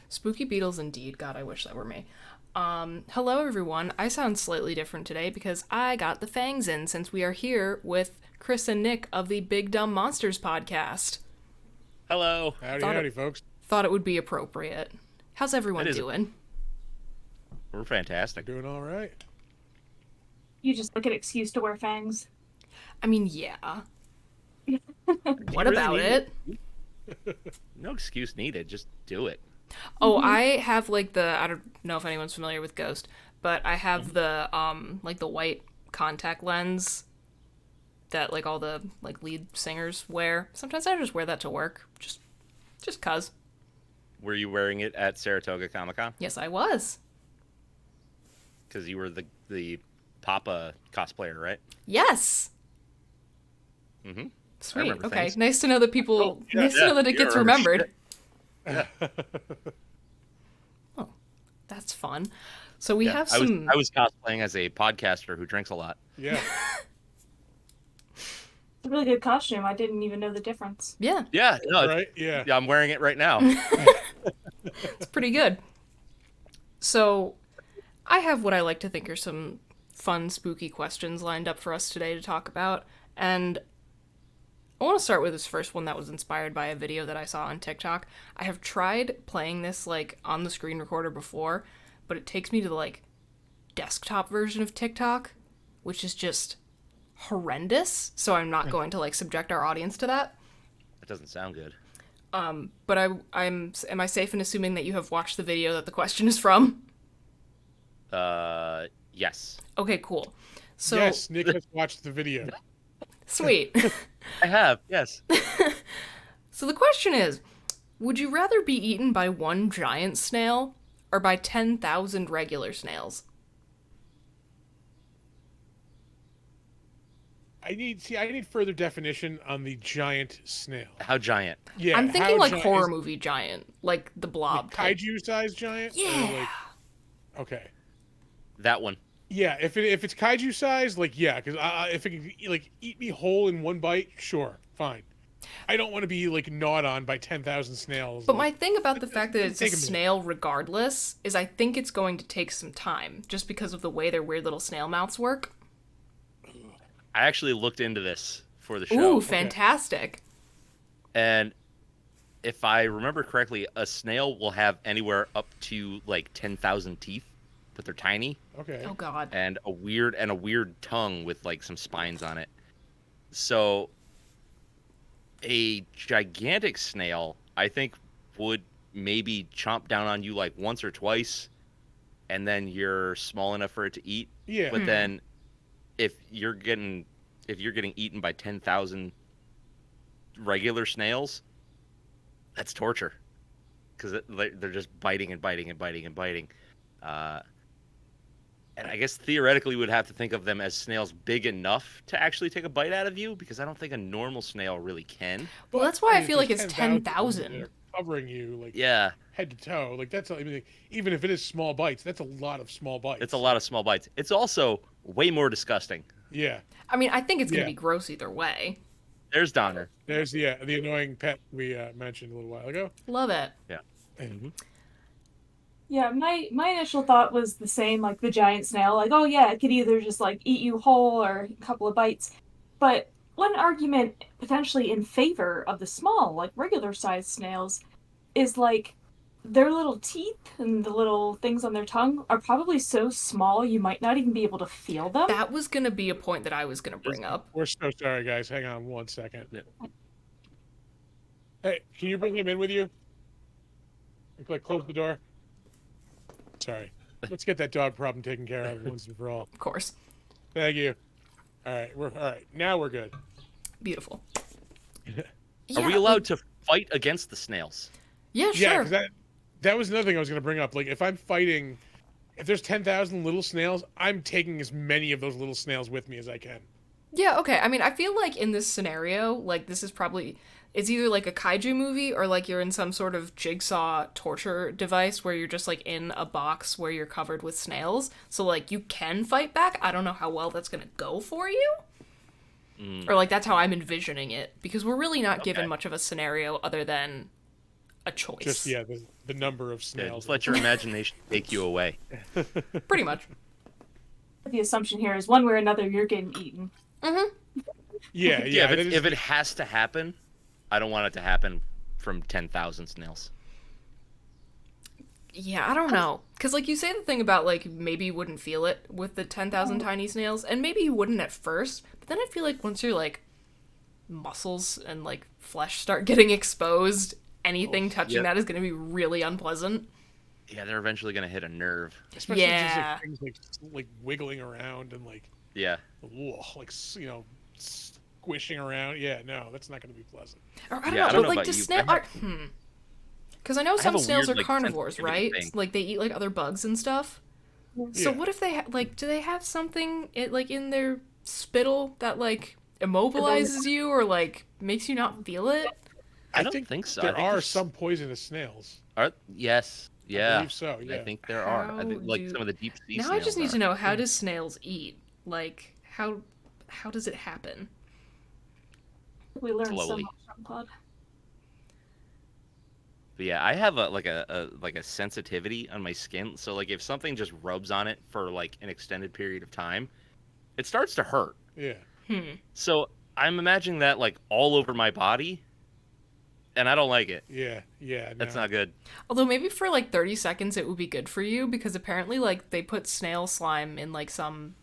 Spooky beetles indeed. God, I wish that were me. Hello everyone. I sound slightly different today because I got the fangs in since we are here with Chris and Nick of the Big Dumb Monsters podcast. Hello. Howdy, folks. Thought it would be appropriate. How's everyone doing? We're fantastic. Doing all right. You just like an excuse to wear fangs. I mean, yeah. What really about it? No excuse needed. Just do it. Oh, I have like I don't know if anyone's familiar with Ghost, but I have the like the white contact lens that like all the like lead singers wear. Sometimes I just wear that to work, just cuz. Were you wearing it at Saratoga Comic-Con? Yes, I was. Because you were the Papa cosplayer, right? Yes. Mm-hmm. Sweet. Okay. Things. Nice to know that people. Nice to know that it gets remembered. Oh, that's fun. So we have some. I was cosplaying as a podcaster who drinks a lot. Yeah. It's a really good costume. I didn't even know the difference. Yeah. Yeah. No. Right. Yeah. Yeah. I'm wearing it right now. It's pretty good. So, I have what I like to think are some fun, spooky questions lined up for us today to talk about, and I want to start with this first one that was inspired by a video that I saw on TikTok. I have tried playing this, like, on the screen recorder before, but it takes me to the, like, desktop version of TikTok, which is just horrendous, so I'm not going to, like, subject our audience to that. That doesn't sound good. But am I safe in assuming that you have watched the video that the question is from? Yes. Okay, cool. So yes, Nick has watched the video. Sweet. I have, yes. So the question is, would you rather be eaten by one giant snail or by 10,000 regular snails? I need further definition on the giant snail. How giant? Yeah, I'm thinking like horror movie giant, like the Blob. Like kaiju-sized giant? Yeah. Like, okay. That one. Yeah, if it's kaiju size, like yeah, because if it can like eat me whole in one bite, sure, fine. I don't want to be like gnawed on by 10,000 snails. But my thing about the fact that it's a snail regardless is I think it's going to take some time just because of the way their weird little snail mouths work. I actually looked into this for the show. Ooh, fantastic. And if I remember correctly, a snail will have anywhere up to like 10,000 teeth, but they're tiny. Okay. Oh god. And a weird tongue with like some spines on it. So a gigantic snail, I think, would maybe chomp down on you like once or twice, and then you're small enough for it to eat. Yeah. But then if you're getting eaten by 10,000 regular snails, that's torture, because they're just biting and biting and biting and biting. And I guess theoretically we would have to think of them as snails big enough to actually take a bite out of you, because I don't think a normal snail really can. Well, that's why I feel like it's 10,000. Covering you, like, yeah, head to toe. Like, that's, I mean, even if it is small bites, that's a lot of small bites. It's a lot of small bites. It's also way more disgusting. Yeah. I mean, I think it's going to be gross either way. There's Donner. There's the annoying pet we mentioned a little while ago. Love it. Yeah. Mm-hmm. Yeah, my initial thought was the same, like the giant snail. Like, oh yeah, it could either just like eat you whole or a couple of bites. But one argument potentially in favor of the small, like regular sized snails, is like their little teeth and the little things on their tongue are probably so small you might not even be able to feel them. That was going to be a point that I was going to bring up. We're so sorry, guys. Hang on one second. Yeah. Hey, can you bring him in with you? Like, close the door. Sorry. Let's get that dog problem taken care of once and for all. Of course. Thank you. All right. Now we're good. Beautiful. Are we allowed to fight against the snails? Yeah, sure. Yeah, because that was another thing I was going to bring up. Like, if I'm fighting, if there's 10,000 little snails, I'm taking as many of those little snails with me as I can. Yeah, okay. I mean, I feel like in this scenario, like, this is probably... It's either like a kaiju movie or like you're in some sort of jigsaw torture device where you're just like in a box where you're covered with snails. So like you can fight back. I don't know how well that's going to go for you. Or like that's how I'm envisioning it, because we're really not given much of a scenario other than a choice. Just the number of Yeah, snails. just let your imagination take you away. Pretty much. The assumption here is one way or another you're getting eaten. Yeah, Yeah, that is- if it has to happen, I don't want it to happen from 10,000 snails. Yeah, I don't know. Because, like, you say the thing about, like, maybe you wouldn't feel it with the 10,000 tiny snails, and maybe you wouldn't at first, but then I feel like once your, like, muscles and, like, flesh start getting exposed, anything touching yep. that is going to be really unpleasant. Yeah, they're eventually gonna hit a nerve. especially just Yeah. like things like wiggling around and like Yeah. Squishing around. Yeah, no, that's not going to be pleasant. Or, I don't Yeah, know, I don't but, know like, about do you, snail... but Because I know I have some a snails weird, are like, carnivores, sensitivity right? thing. Like, they eat, like, other bugs and stuff. So Yeah. what if they, do they have something, like, in their spittle that, like, immobilizes you or, like, makes you not feel it? I don't think so. I There think are there's- some poisonous snails. Yes. Yeah. I believe so. Yeah. I think there are. I think How like do- some of the deep sea Now snails I just need are. to know, how does snails eat? Like, how does it happen? We learned so Slowly. much from Pod. But yeah, I have a sensitivity on my skin. So like if something just rubs on it for like an extended period of time, it starts to hurt. Yeah. So I'm imagining that like all over my body, and I don't like it. Yeah. Yeah. That's no. not good. Although maybe for, like, 30 seconds it would be good for you, because apparently, like, they put snail slime in, like, some,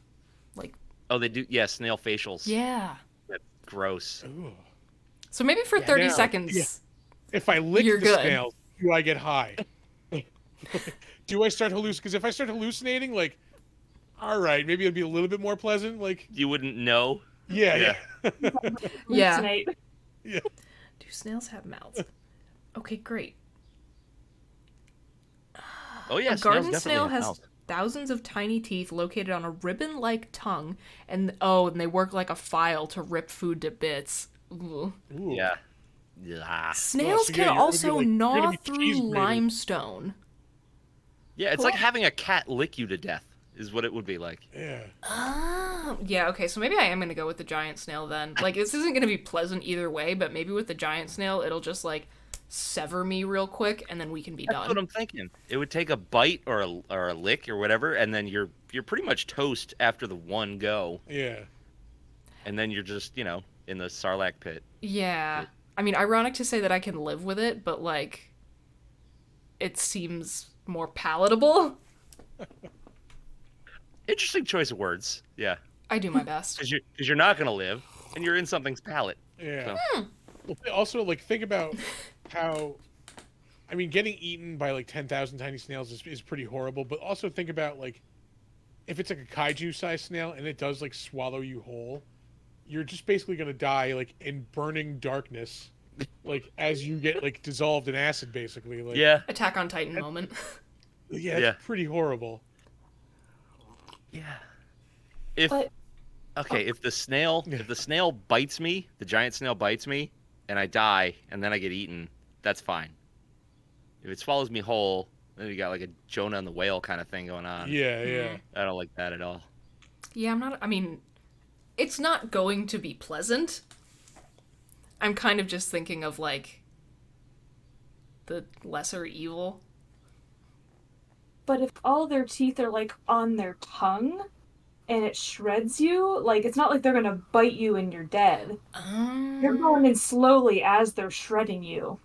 like... Oh, they do. Yeah, snail facials. Yeah. That's gross. Ooh. So maybe for 30 now- seconds... yeah. If I lick You're the good. snails, do I get high? Do I start hallucinating? Because if I start hallucinating, like, all right, maybe it'll be a little bit more pleasant. Like, You wouldn't know. yeah. Yeah. Hallucinate. Yeah. Do snails have mouths? Okay, great. Oh yeah, A snails garden definitely snail have has mouths. thousands of tiny teeth located on a ribbon-like tongue, and they work like a file to rip food to bits. Ugh. Ooh. Yeah. Yeah. Snails so can yeah, you're gonna be also like- you're gonna gnaw be through cheese grated. limestone. Yeah, it's like having a cat lick you to death, is what it would be like. Yeah. Oh, yeah, okay, so maybe I am gonna go with the giant snail then. Like, this isn't gonna be pleasant either way, but maybe with the giant snail, it'll just, like, sever me real quick, and then we can be That's done. what I'm thinking. It would take a bite or a lick or whatever, and then you're pretty much toast after the one go, Yeah. and then you're just in the Sarlacc pit. Yeah. I mean, ironic to say that I can live with it, but, like, it seems more palatable. Interesting choice of words. Yeah, I do my best. because you're not gonna live, and you're in something's palate. Yeah. So- Well, also, like, think about how, I mean, getting eaten by like 10,000 tiny snails is pretty horrible. But also think about, like, if it's like a kaiju-sized snail and it does like swallow you whole, you're just basically gonna die like in burning darkness, like as you get like dissolved in acid, basically. Like, Yeah. Attack on Titan moment. yeah, Yeah. it's pretty horrible. Yeah. If But- if the snail bites me, the giant snail bites me, and I die, and then I get eaten, that's fine. If it swallows me whole, then you got like a Jonah and the whale kind of thing going on. Yeah, yeah. I don't like that at all. Yeah, I mean, it's not going to be pleasant. I'm kind of just thinking of, like, the lesser evil. But if all their teeth are like on their tongue and it shreds you, like it's not like they're gonna bite you and you're dead. They're going in slowly as they're shredding you.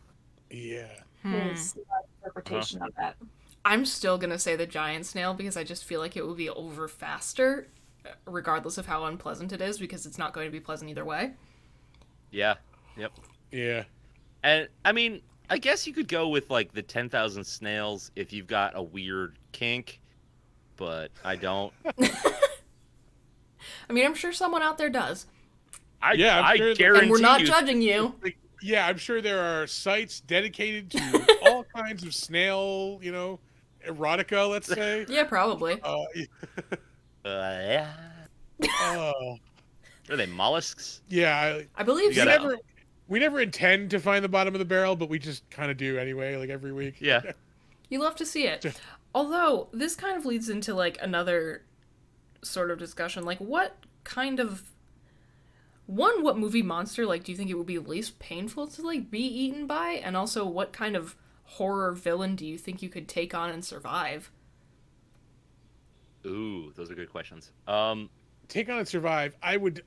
Yeah. Is my interpretation of that. I'm still gonna say the giant snail because I just feel like it would be over faster, regardless of how unpleasant it is, because it's not going to be pleasant either way. Yeah. Yep. Yeah. And I mean, I guess you could go with like the 10,000 snails if you've got a weird kink, but I don't. I mean, I'm sure someone out there does. I Yeah, I'm sure that- guarantee And we're not you. judging you. Like, yeah, I'm sure there are sites dedicated to all kinds of snail, erotica, let's say. Yeah, probably. Yeah. Uh, Are they mollusks? yeah, I believe You so. gotta- we never intend to find the bottom of the barrel, but we just kind of do anyway, like every week. Yeah. You love to see it. Although, this kind of leads into, like, another sort of discussion. Like, what kind of... what movie monster, like, do you think it would be least painful to, like, be eaten by? And also, what kind of horror villain do you think you could take on and survive? Ooh, those are good questions. Take on and survive. I would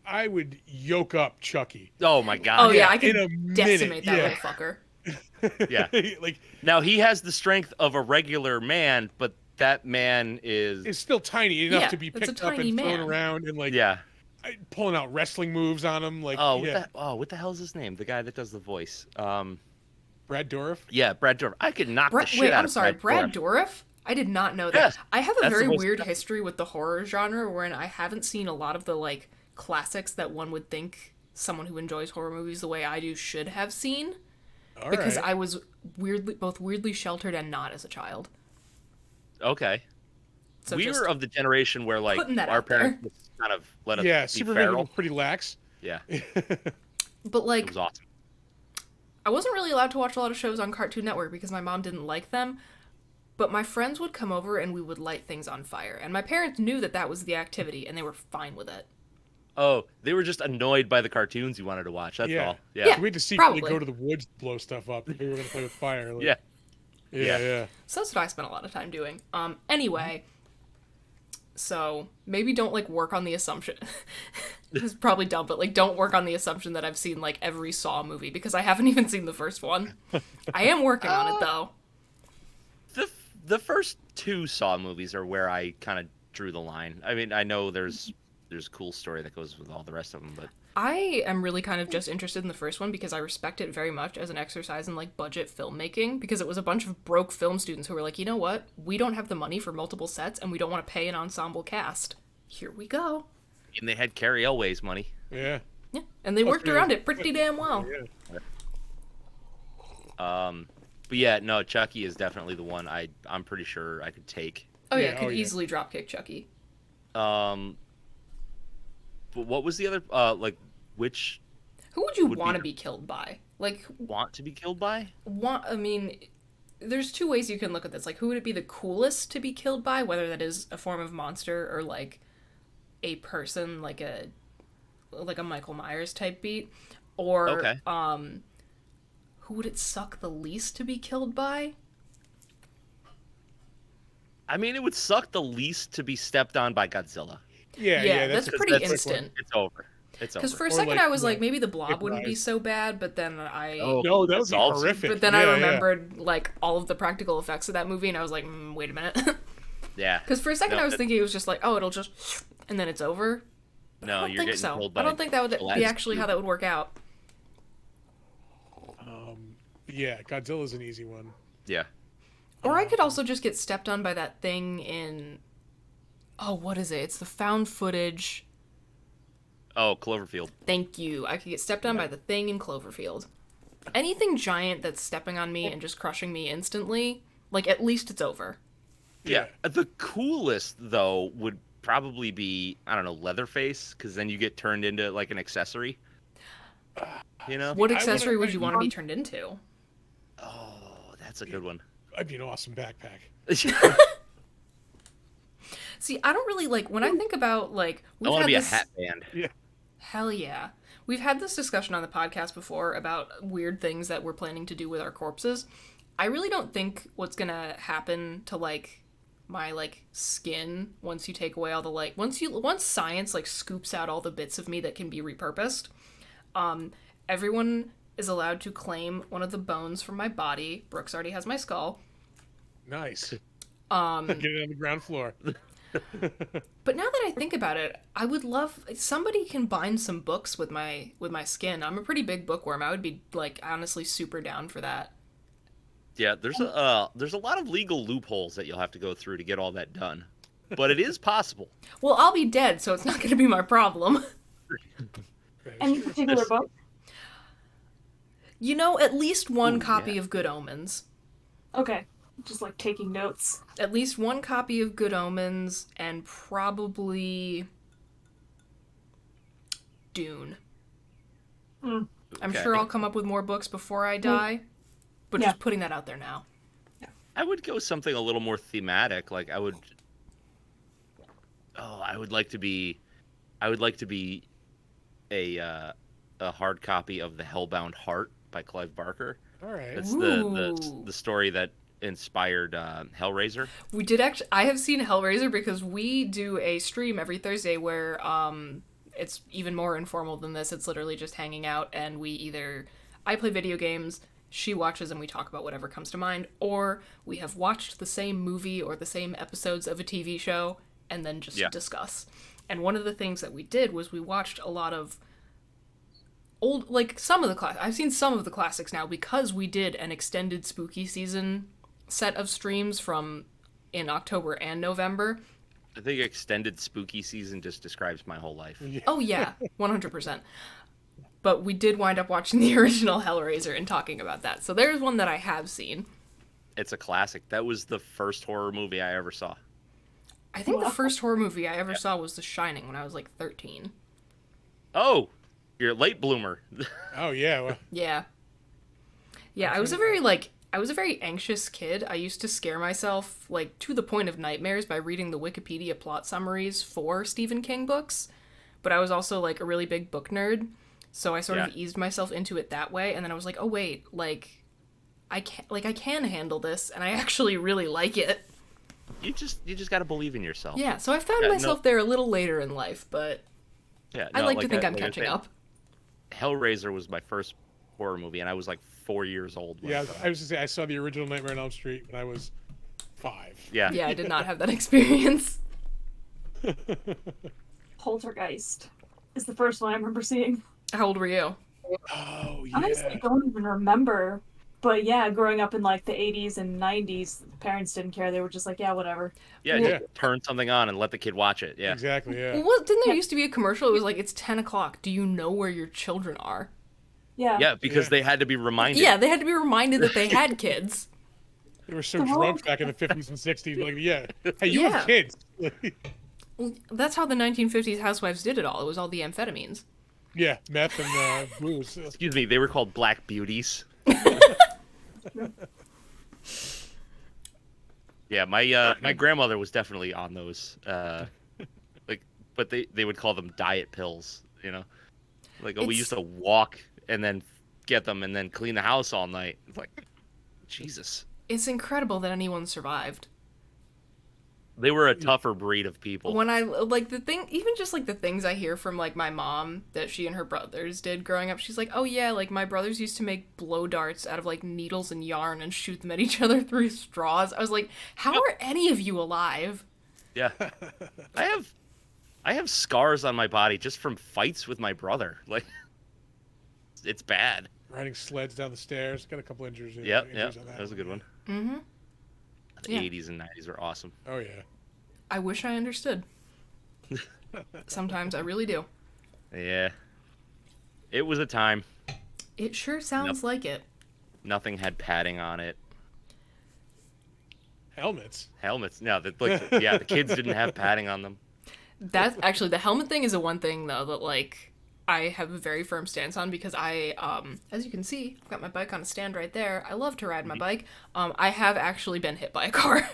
yoke up Chucky Oh my God. Oh yeah, yeah, I in a could decimate minute, that yeah. little fucker. Yeah. Like, Now he has the strength of a regular man, but that man is it's still tiny enough Yeah, to be it's a picked up tiny and thrown man. around and like yeah. pulling out wrestling moves on him. Like, Oh, yeah, what the hell is his name? The guy that does the voice. Brad Dourif. Yeah, Brad Dourif. I could knock the shit Wait, out I'm of sorry, Brad Dourif. Dourif? I did not know that. Yes, I have a that's the very voice- weird history with the horror genre wherein I haven't seen a lot of the like classics that one would think someone who enjoys horror movies the way I do should have seen. All Because right. I was both weirdly sheltered and not as a child. Okay. So We just were of the generation where like putting that our out there. parents just kind of let us Yeah, be supervision feral. was pretty lax. Yeah, But it like was awesome. I wasn't really allowed to watch a lot of shows on Cartoon Network because my mom didn't like them. But my friends would come over and we would light things on fire. And my parents knew that that was the activity and they were fine with it. Oh, they were just annoyed by the cartoons you wanted to watch. That's Yeah. all. Yeah. Yeah. We had to secretly Probably. go to the woods to blow stuff up if we were gonna play with fire. Like, Yeah. yeah, yeah. So that's what I spent a lot of time doing. Anyway, so maybe don't like work on the assumption. This is probably dumb, but like don't work on the assumption that I've seen like every Saw movie because I haven't even seen the first one. I am working on it though. The first two Saw movies are where I kind of drew the line. I mean, I know there's a cool story that goes with all the rest of them, but I am really kind of just interested in the first one because I respect it very much as an exercise in like budget filmmaking because it was a bunch of broke film students who were like, you know what? We don't have the money for multiple sets and we don't want to pay an ensemble cast. Here we go. and they had Carrie Elway's money. Yeah. Yeah. And they worked around it pretty damn well. Yeah. But yeah, no, Chucky is definitely the one I'm pretty sure I could take. Oh yeah, Yeah, could oh, yeah. easily dropkick Chucky. But what was the other like which Who would you Would be want to the- be killed by? Like, want to be killed by? I mean, there's two ways you can look at this. Like, who would it be the coolest to be killed by? Whether that is a form of monster or like a person, like a Michael Myers type beat, or Okay. who would it suck the least to be killed by? I mean, it would suck the least to be stepped on by Godzilla. Yeah, Yeah, that's, that's pretty a quick one. instant. It's over. It's over. Because for a Or, second like, I was the like, maybe the blob wouldn't be Hypnotize. so bad, but then I. Oh, No, that would that's be awesome. horrific. But then Yeah, I yeah. remembered like all of the practical effects of that movie, and I was like, wait a minute. Yeah. Because for a second No, I was that- thinking it was just like, oh, it'll just, and then it's over. No, I don't you're think getting so. killed by I don't think that would be Gladys actually how that would work out. Yeah, Godzilla's an easy one. Yeah. Or I could also just get stepped on by that thing in. Oh, what is it? It's the found footage. Oh, Cloverfield. Thank you. I could get stepped on by the thing in Cloverfield. Anything giant that's stepping on me and just crushing me instantly, like at least it's over. Yeah. The coolest though would probably be, I don't know, Leatherface, because then you get turned into like an accessory. You know? What I accessory wanna- would you want to be turned into? Oh, that's a good one. I'd be an awesome backpack. See, I don't really like when I think about like I want to be this... a hat band. Yeah. Hell yeah. We've had this discussion on the podcast before about weird things that we're planning to do with our corpses. I really don't think what's gonna happen to like my like skin once you take away all the like once science like scoops out all the bits of me that can be repurposed, everyone is allowed to claim one of the bones from my body. Brooks already has my skull. Nice. Get it on the ground floor. But now that I think about it, I would love somebody can bind some books with my skin. I'm a pretty big bookworm. I would be like honestly super down for that. Yeah, there's a lot of legal loopholes that you'll have to go through to get all that done. But it is possible. Well, I'll be dead, so it's not going to be my problem. Any particular book? You know, at least one Ooh, copy yeah. of Good Omens. Okay. Just like taking notes. At least one copy of Good Omens, and probably Dune. Hmm. I'm Okay. sure I'll come up with more books before I die, but Yeah. just putting that out there now. I would go something a little more thematic. Like I would like to be a hard copy of The Hellbound Heart by Clive Barker. All right. It's Ooh. the story that inspired Hellraiser. We did actually. I have seen Hellraiser because we do a stream every Thursday where it's even more informal than this. It's literally just hanging out, and I play video games, she watches, and we talk about whatever comes to mind, or we have watched the same movie or the same episodes of a TV show and then just discuss. And one of the things that we did was we watched a lot of old, like some of the I've seen some of the classics now because we did an extended spooky season set of streams from in October and November. I think extended spooky season just describes my whole life. Yeah. Oh yeah, 100%. But we did wind up watching the original Hellraiser and talking about that. So there's one that I have seen. It's a classic. That was the first horror movie I ever saw. I think the first horror movie I ever saw was The Shining when I was like 13. Oh, you're a late bloomer. Oh yeah. Well, Yeah. Yeah, I was a very anxious kid. I used to scare myself like to the point of nightmares by reading the Wikipedia plot summaries for Stephen King books. But I was also like a really big book nerd, so I sort of eased myself into it that way, and then I was like, "Oh wait, I can handle this, and I actually really like it." You just got to believe in yourself. Yeah, so I found myself there a little later in life, but I like to think I'm catching up. Hellraiser was my first horror movie, and I was like 4 years old. yeah. I was gonna say I saw the original Nightmare on Elm Street when I was 5. Yeah. Yeah, I did not have that experience. Poltergeist is the first one I remember seeing. How old were you? Oh yeah. Honestly, I don't even remember. But yeah, growing up in like the 80s and 90s, parents didn't care. They were just like, yeah, whatever. Yeah, Yeah. just turn something on and let the kid watch it. Yeah. Exactly. Yeah. Well, didn't there used to be a commercial? It was like, it's 10 o'clock. Do you know where your children are? Yeah. Yeah, because Yeah. they had to be reminded. Yeah, they had to be reminded that they had kids. They were so drunk back in the 50s and 60s. Like, yeah. Hey, you Yeah. have kids. Well, that's how the 1950s housewives did it all. It was all the amphetamines. Yeah, meth and booze. Excuse me, they were called Black Beauties. Yeah, my grandmother was definitely on those. But they would call them diet pills. You know, like we used to walk and then get them and then clean the house all night. It's like, Jesus. It's incredible that anyone survived. They were a tougher breed of people. When I like the thing, even just like the things I hear from like my mom that she and her brothers did growing up, she's like, oh yeah, like my brothers used to make blow darts out of like needles and yarn and shoot them at each other through straws. I was like, how are any of you alive? Yeah, I have scars on my body just from fights with my brother. Like, it's bad. Riding sleds down the stairs. Got a couple injuries. Yep, injuries on that was a good one. Mm-hmm. The Yeah. 80s and 90s were awesome. Oh yeah. I wish I understood. Sometimes I really do. Yeah. It was a time. It sure sounds like it. Nothing had padding on it. Helmets. Helmets. No, the kids didn't have padding on them. That's actually the helmet thing is the one thing though that like I have a very firm stance on because I as you can see, I've got my bike on a stand right there. I love to ride my bike. I have actually been hit by a car.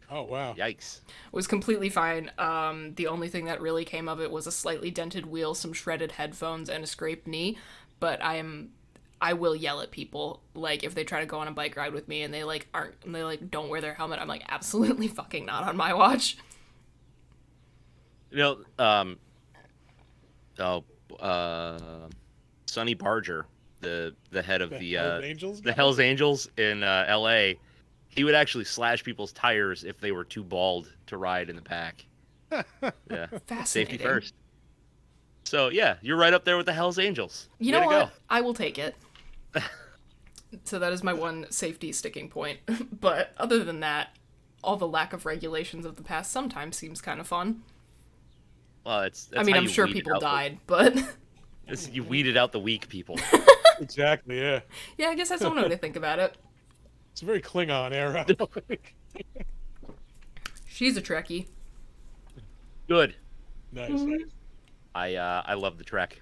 Oh wow. Yikes. Was completely fine. The only thing that really came of it was a slightly dented wheel, some shredded headphones, and a scraped knee. But I will yell at people like if they try to go on a bike ride with me and they don't wear their helmet. I'm like, absolutely fucking not on my watch. You know, Sonny Barger, the head of the Hells Angels. the Hells Angels in L.A., he would actually slash people's tires if they were too bald to ride in the back. Yeah, Fascinating. safety first. So yeah, you're right up there with the Hells Angels. You Way know to what? go. I will take it. So that is my one safety sticking point. But other than that, all the lack of regulations of the past sometimes seems kind of fun. Well, that's I mean, how I'm you sure weed people out died, but You weeded out the weak people. Exactly. Yeah. yeah, I guess that's one way to think about it. It's a very Klingon era. She's a Trekkie. Good. Nice. I love the Trek.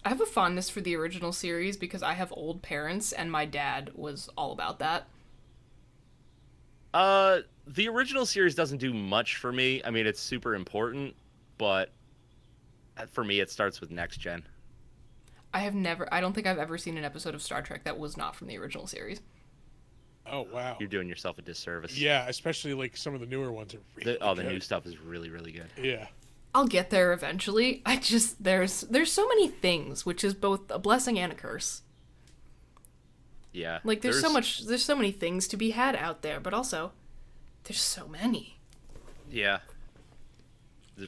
I have a fondness for the original series because I have old parents and my dad was all about that. The original series doesn't do much for me. I mean, it's super important, but for me, it starts with Next Gen. I don't think I've ever seen an episode of Star Trek that was not from the original series. Oh wow. You're doing yourself a disservice. Yeah, especially like some of the newer ones are really The good. new stuff is really, really good. Yeah. I'll get there eventually. There's so many things, which is both a blessing and a curse. Yeah. Like there's so many things to be had out there, but also there's so many. Yeah.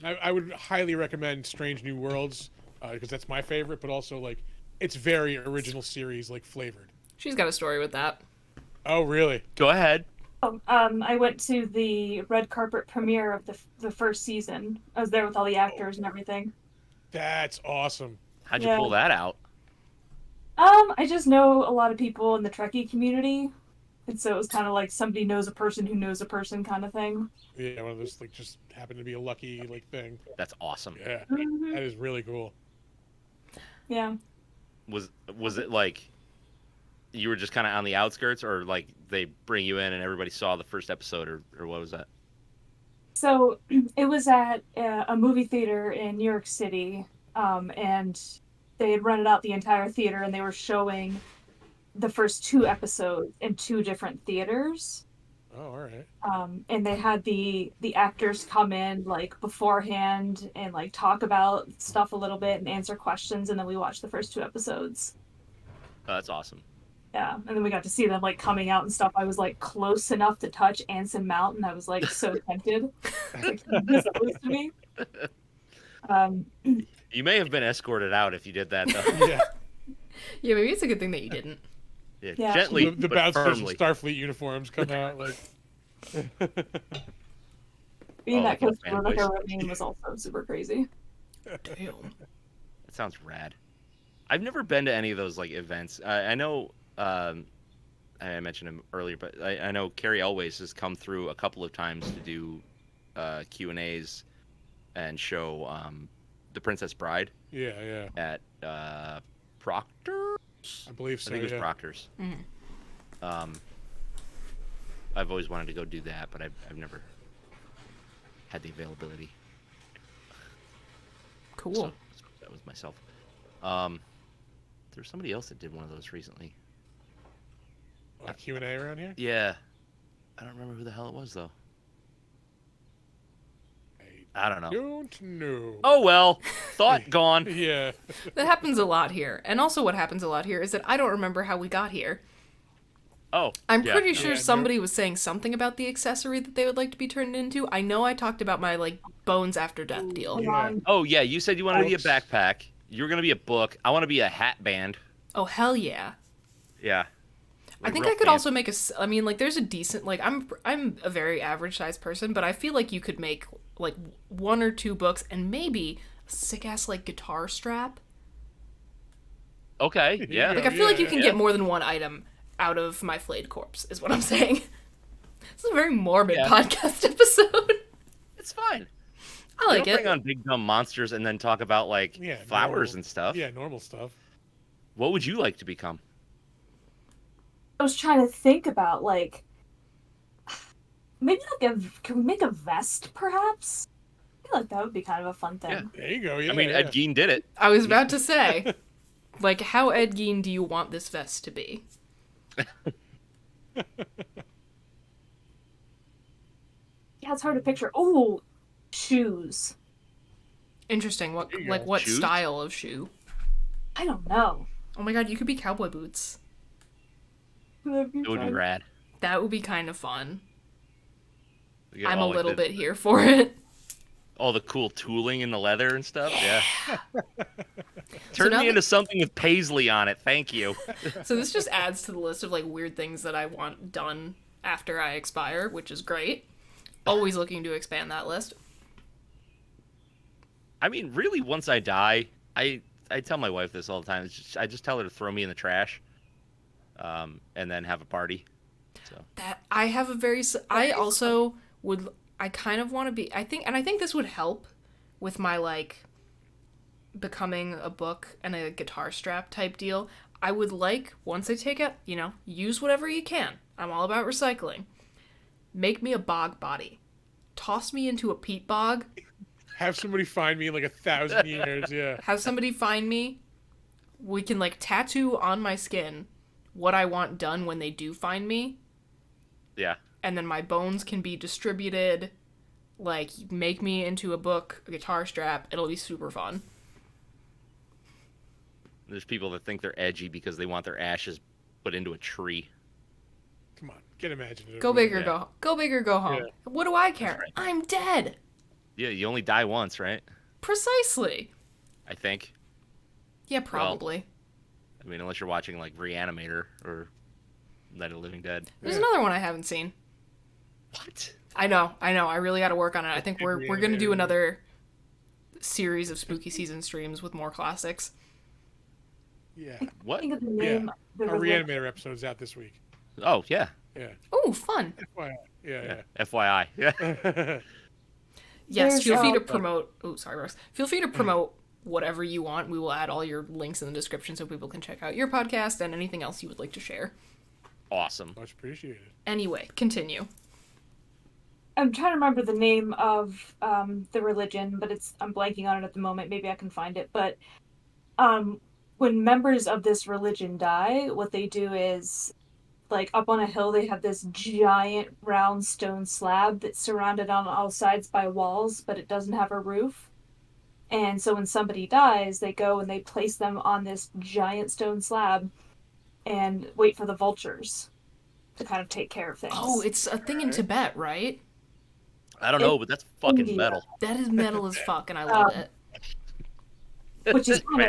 I would highly recommend Strange New Worlds because that's my favorite, but also like it's very original series like flavored. She's got a story with that. Oh really? Go ahead. I went to the red carpet premiere of the first season. I was there with all the actors and everything. That's awesome. How'd you Yeah. pull that out? I just know a lot of people in the Trekkie community, and so it was kind of like somebody knows a person who knows a person kind of thing. Yeah, one of those like just happened to be a lucky like thing. That's awesome. Yeah, Mhm. that is really cool. Yeah. Was it like you were just kind of on the outskirts, or like they bring you in and everybody saw the first episode, or what was that? So it was at a movie theater in New York City, and they had rented out the entire theater, and they were showing the first 2 episodes in 2 different theaters. Oh, all right. And they had the actors come in like beforehand and like talk about stuff a little bit and answer questions, and then we watched the first 2 episodes. Oh, that's awesome. Yeah, and then we got to see them like coming out and stuff. I was like close enough to touch Anson Mount, and I was like so tempted. Like, this is close to me. You may have been escorted out if you did that, though. Yeah, Yeah, maybe it's a good thing that you didn't. Yeah. Gently, the but bouncers in firmly. Starfleet uniforms come out like. Being Oh, that like close a to Rebecca fanboys. Romijn was also super crazy. Damn. That sounds rad. I've never been to any of those like events. I know I mentioned him earlier, but I know Carrie Elways has come through a couple of times to do Q&As and show The Princess Bride Yeah, at Proctor's. I believe so. I think it was yeah. Proctor's. Mhm. I've always wanted to go do that, but I've never had the availability. Cool. So that was myself. There was somebody else that did one of those recently. Q&A around here. Yeah. I don't remember who the hell it was, though. I don't know. Don't know. Oh, well. Thought gone. Yeah. That happens a lot here. And also what happens a lot here is that I don't remember how we got here. Oh. I'm yeah. pretty sure Yeah, somebody was saying something about the accessory that they would like to be turned into. I know I talked about my, like, bones after death deal. Yeah. Oh, yeah. You said you wanted to be a Books. backpack. You were going to be a book. I want to be a hat band. Oh, hell yeah. Yeah. I think real I could fancy. also make I mean, like, there's a decent, like, I'm a very average sized person, but I feel like you could make, like, 1 or 2 books and maybe a sick ass, like, guitar strap. Okay. Yeah. Like, I feel like you can yeah. get more than one item out of my flayed corpse, is what I'm saying. This is a very morbid Yeah. podcast episode. It's fine. I like Don't it. bring on big dumb monsters and then talk about, like, Yeah. flowers normal- and stuff. Yeah, normal stuff. What would you like to become? I was trying to think about like maybe like can we make a vest perhaps? I feel like that would be kind of a fun thing. Yeah. There you go. Yeah. I mean, yeah. Ed Gein did it. I was about to say, like, how Ed Gein do you want this vest to be? Yeah, it's hard to picture. Oh, shoes. Interesting. What, There you like, go. what Shoes? style of shoe? I don't know. Oh my god, you could be cowboy boots. That'd be It would be fun. rad. That would be kind of fun. We get I'm a all, like, little the- bit here for it. all the cool tooling in the leather and stuff. Yeah. So Turn now me that- into something with paisley on it. Thank you. So this just adds to the list of, like, weird things that I want done after I expire, which is great. Always looking to expand that list. I mean, really, once I die, I tell my wife this all the time. I just tell her to throw me in the trash, and then have a party. So That I have a very I also would I kind of want to be I think this would help with my, like, becoming a book and a guitar strap type deal. I would like, once I take it, use whatever you can. I'm all about recycling. Make me a bog body. Toss me into a peat bog. Have somebody find me in like 1,000 years. Yeah. Have somebody find me. We can, like, tattoo on my skin what I want done when they do find me, Yeah. and then my bones can be distributed, like, make me into a book, a guitar strap. It'll be super fun. There's people that think they're edgy because they want their ashes put into a tree. Come on, get imaginative. Go big or Yeah. go big or go home. Yeah. What do I care? right. I'm dead. Yeah, you only die once, right? Precisely. I think. Yeah, probably. I mean, unless you're watching like Reanimator or Night of the Living Dead. There's another one I haven't seen. What? I know. I really got to work on it. I think we're going to do Reanimator. another series of spooky season streams with more classics. Yeah. What? Think of the name. Our The religion. Reanimator episode's out this week. Oh yeah. Yeah. Oh, fun. FYI. Yeah. FYI. Yeah. Yeah. Yes, There's, feel free to uh, promote. Oh, sorry, Ross. Feel free to promote whatever you want. We will add all your links in the description so people can check out your podcast and anything else you would like to share. Awesome. Much appreciated. Anyway, continue. I'm trying to remember the name of the religion, but I'm blanking on it at the moment. Maybe I can find it. But when members of this religion die, what they do is, like, up on a hill, they have this giant round stone slab that's surrounded on all sides by walls, but it doesn't have a roof. And so when somebody dies, they go and they place them on this giant stone slab and wait for the vultures to kind of take care of things. Oh, it's a thing in Tibet, right? I don't know, but that's fucking India. metal. That is metal as fuck, and I love it. Which is kind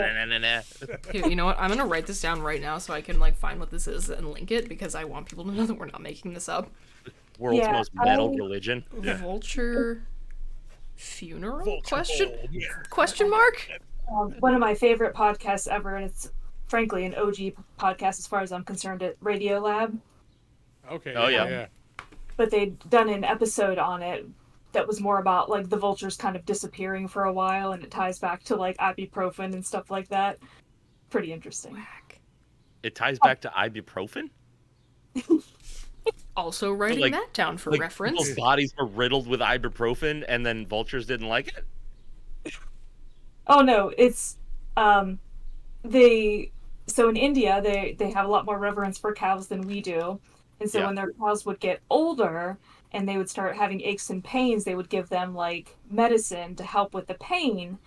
of, Here, you know what? I'm gonna write this down right now so I can, like, find what this is and link it, because I want people to know that we're not making this up. World's Yeah, most metal I- religion. Vulture funeral? Vulture Bowl, yeah. Question mark? one of my favorite podcasts ever, and it's frankly an OG podcast as far as I'm concerned, at Radiolab. Okay. Oh, yeah. But they'd done an episode on it that was more about, like, the vultures kind of disappearing for a while, and it ties back to, like, ibuprofen and stuff like that. Pretty interesting. Whack. It ties back to ibuprofen. Also writing like- that down for Like reference. people's bodies were riddled with ibuprofen, and then vultures didn't like it. Oh no, it's they so in India they have a lot more reverence for cows than we do. And so Yeah. when their cows would get older and they would start having aches and pains, they would give them, like, medicine to help with the pain.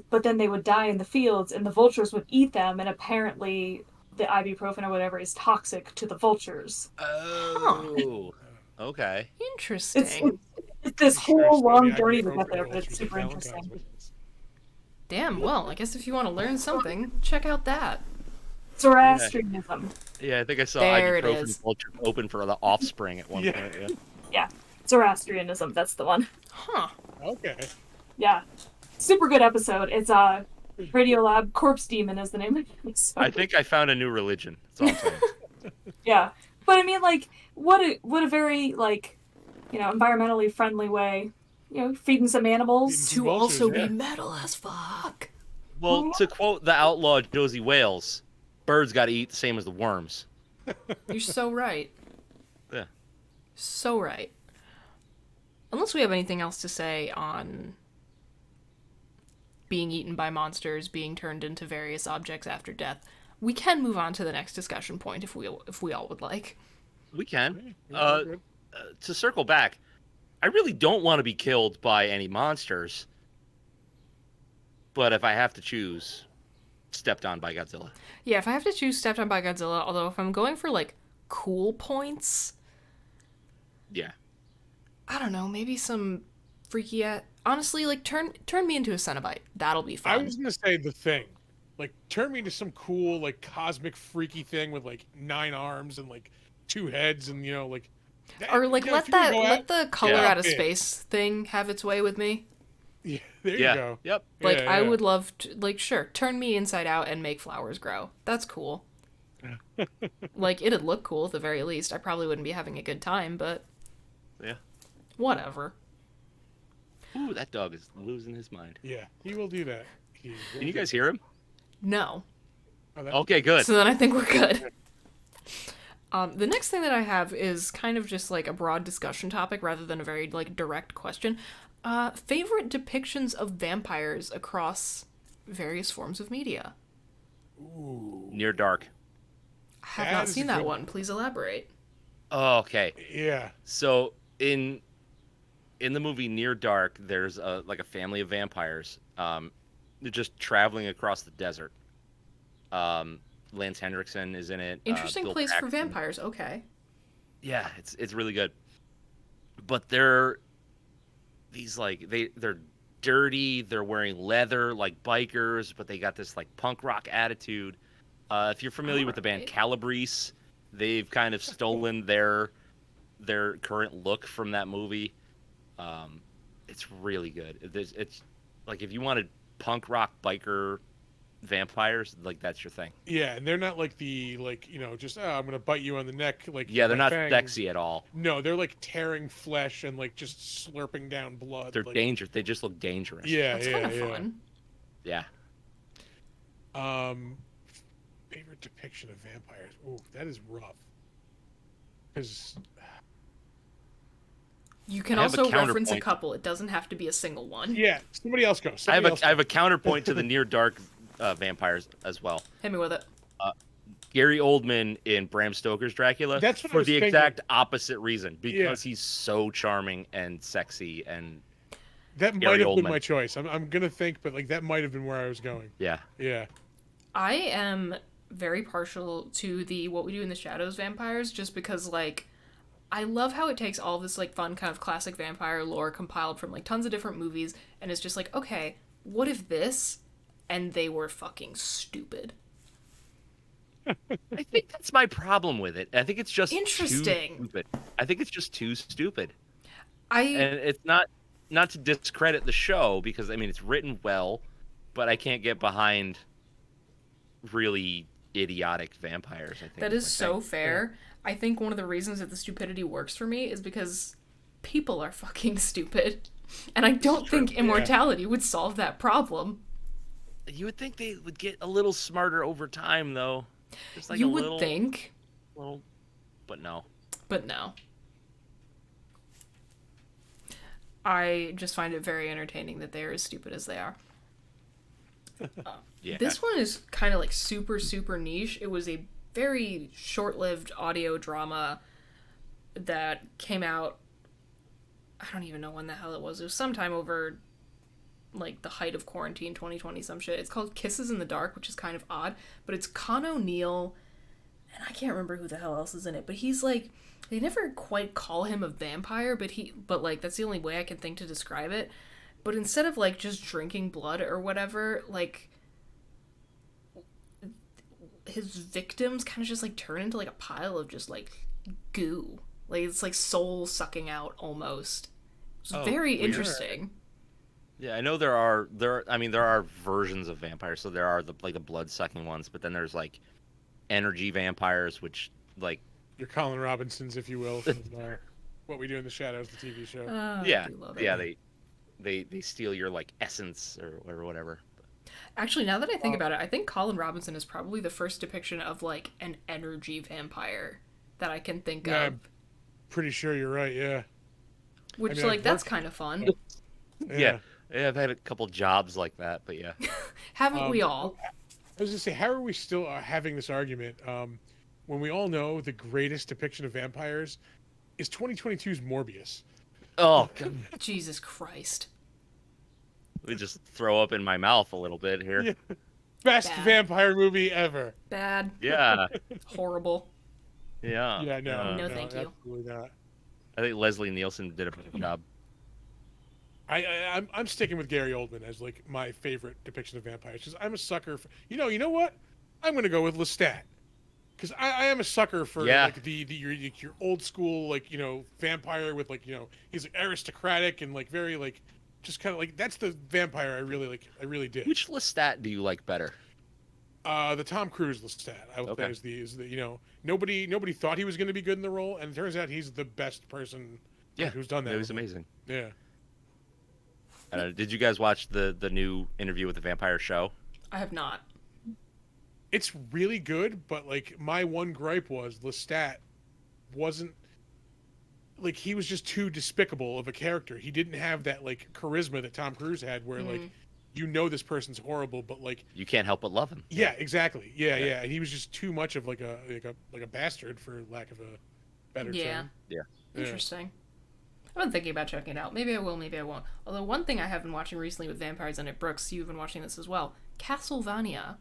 But then they would die in the fields and the vultures would eat them, and apparently the ibuprofen or whatever is toxic to the vultures. Oh. Okay. Interesting. It's this whole long journey to get there, but it's super interesting. Damn, well, I guess if you want to learn something, check out that. Zoroastrianism. Yeah, I think I saw There it ibuprofen is. vulture open for the offspring at one Yeah. point. Yeah. Yeah, Zoroastrianism, that's the one. Huh. Okay. Yeah. Super good episode. It's Radiolab Corpse Demon is the name of the episode. I think I found a new religion. That's all I'm saying. Yeah. But I mean, like, what a very, like, environmentally friendly way. Feeding some animals. To Vultures, also yeah. be metal as fuck. Well, to quote the outlaw Josie Wales, birds got to eat the same as the worms. You're so right. Yeah. So right. Unless we have anything else to say on being eaten by monsters, being turned into various objects after death, we can move on to the next discussion point if we all would like. We can. Yeah, good. To circle back, I really don't want to be killed by any monsters. But if I have to choose, stepped on by Godzilla. Yeah, if I have to choose Stepped On by Godzilla, although if I'm going for, like, cool points, Yeah. I don't know, maybe some freaky honestly, like, turn me into a Cenobite. That'll be I fun. was gonna say the thing. Like, turn me into some cool, like, cosmic freaky thing with, like, 9 arms and, like, 2 heads and, like... Or, like, if let you could go let out- the color Yeah. out of space thing have its way with me. Yeah, there Yeah. you go. Yep. Like, Yeah, I yeah. would love to, like, sure, turn me inside out and make flowers grow. That's cool. Like, it'd look cool at the very least. I probably wouldn't be having a good time, but Yeah. whatever. Ooh, that dog is losing his mind. Yeah, he will do that. He will Can you do- guys hear him? No. Oh, that- Okay, good. So then I think we're good. The next thing that I have is kind of just like a broad discussion topic rather than a very like direct question. Favorite depictions of vampires across various forms of media? Ooh. Near Dark. I have That not is seen a that good one. Please elaborate. Oh, okay. Yeah. So in the movie Near Dark, there's like a family of vampires. They're just traveling across the desert. Um, Lance Hendrickson is in it. Interesting Bill place for Paxton. vampires. Okay. Yeah, it's really good. But they're these like they're dirty. They're wearing leather like bikers, but they got this like punk rock attitude. If you're familiar with the band Alright. Calabrese, they've kind of stolen their current look from that movie. Um, it's really good. It's like if you wanted punk rock biker vampires, like that's your thing. Yeah, and they're not like the just I'm gonna bite you on the neck like Yeah, with they're my not fangs. sexy at all. No, they're like tearing flesh and like just slurping down blood. They're Like, dangerous. They just look dangerous. yeah, That's yeah, kind of yeah. fun. Yeah. Um, favorite depiction of vampires. Ooh, that is rough. Because You can I have a also reference a counterpoint. couple. It doesn't have to be a single one. yeah, somebody else go. I Somebody else have go. a counterpoint to the Near Dark vampires as well. Hit me with it. Gary Oldman in Bram Stoker's Dracula That's what I for was the thinking. exact opposite reason Yeah. because he's so charming and sexy and That Gary might have been Oldman. my choice. I'm gonna think, but like that might have been where I was going. yeah. Yeah. I am very partial to the What We Do in the Shadows vampires just because, like, I love how it takes all this, like, fun kind of classic vampire lore compiled from, like, tons of different movies, and it's just like, okay, what if this? And they were fucking stupid. I think that's my problem with it. I think it's just Interesting. too stupid. I think it's just too stupid. I And it's not to discredit the show because I mean it's written well, but I can't get behind really idiotic vampires, I think. That is is my so thing. fair. I think one of the reasons that the stupidity works for me is because people are fucking stupid. And I don't think immortality would solve that problem. You would think they would get a little smarter over time though. Just like You a would little, think, little but no. but no. I just find it very entertaining that they are as stupid as they are. Yeah. This one is kind of like super, super niche. It was a very short-lived audio drama that came out. I don't even know when the hell it was. It was sometime over like the height of quarantine 2020 some shit. It's called Kisses in the Dark, which is kind of odd, but it's Con O'Neill and I can't remember who the hell else is in it, but he's like they never quite call him a vampire, but like that's the only way I can think to describe it. But instead of like just drinking blood or whatever, like his victims kind of just like turn into like a pile of just like goo. Like it's like soul sucking out almost. It's very weird. interesting. Yeah, I know there are versions of vampires. So there are the blood sucking ones, but then there's like energy vampires, which like Your Colin Robinsons, if you will, from What We Do in the Shadows, the TV show. yeah, I do love it. yeah, they steal your like essence or whatever. Actually, now that I think about it, I think Colin Robinson is probably the first depiction of like an energy vampire that I can think Yeah, of. I'm pretty sure you're right. Yeah. Which mean, like I've that's worked- kind of fun. Yeah, I've had a couple jobs like that, but yeah. Haven't we all? I was gonna say, how are we still having this argument when we all know the greatest depiction of vampires is 2022's Morbius? Oh, God. Jesus Christ. Let me just throw up in my mouth a little bit here. Yeah. Best Bad. vampire movie ever. Bad. Yeah, Horrible. yeah. Yeah, no, No, thank you. absolutely not. I think Leslie Nielsen did a good job. I'm sticking with Gary Oldman as like my favorite depiction of vampires because I'm a sucker for you know what I'm gonna go with Lestat because I am a sucker for Yeah. like your old school like vampire with like he's like, aristocratic and like very like just kind of like that's the vampire I really did. Which Lestat do you like better? The Tom Cruise Lestat I would say is the nobody thought he was going to be good in the role and it turns out he's the best person who's done that. It was amazing. Yeah. Did you guys watch the new interview with the Vampire Show? I have not. It's really good, but like my one gripe was Lestat wasn't like he was just too despicable of a character. He didn't have that like charisma that Tom Cruise had, where like you know this person's horrible, but like You can't help but love him. yeah, exactly. Yeah, yeah. And he was just too much of like a bastard, for lack of a better Yeah. term. Yeah. Interesting. I've been thinking about checking it out. Maybe I will, maybe I won't. Although one thing I have been watching recently with vampires in it, Brooks, you've been watching this as well. Castlevania.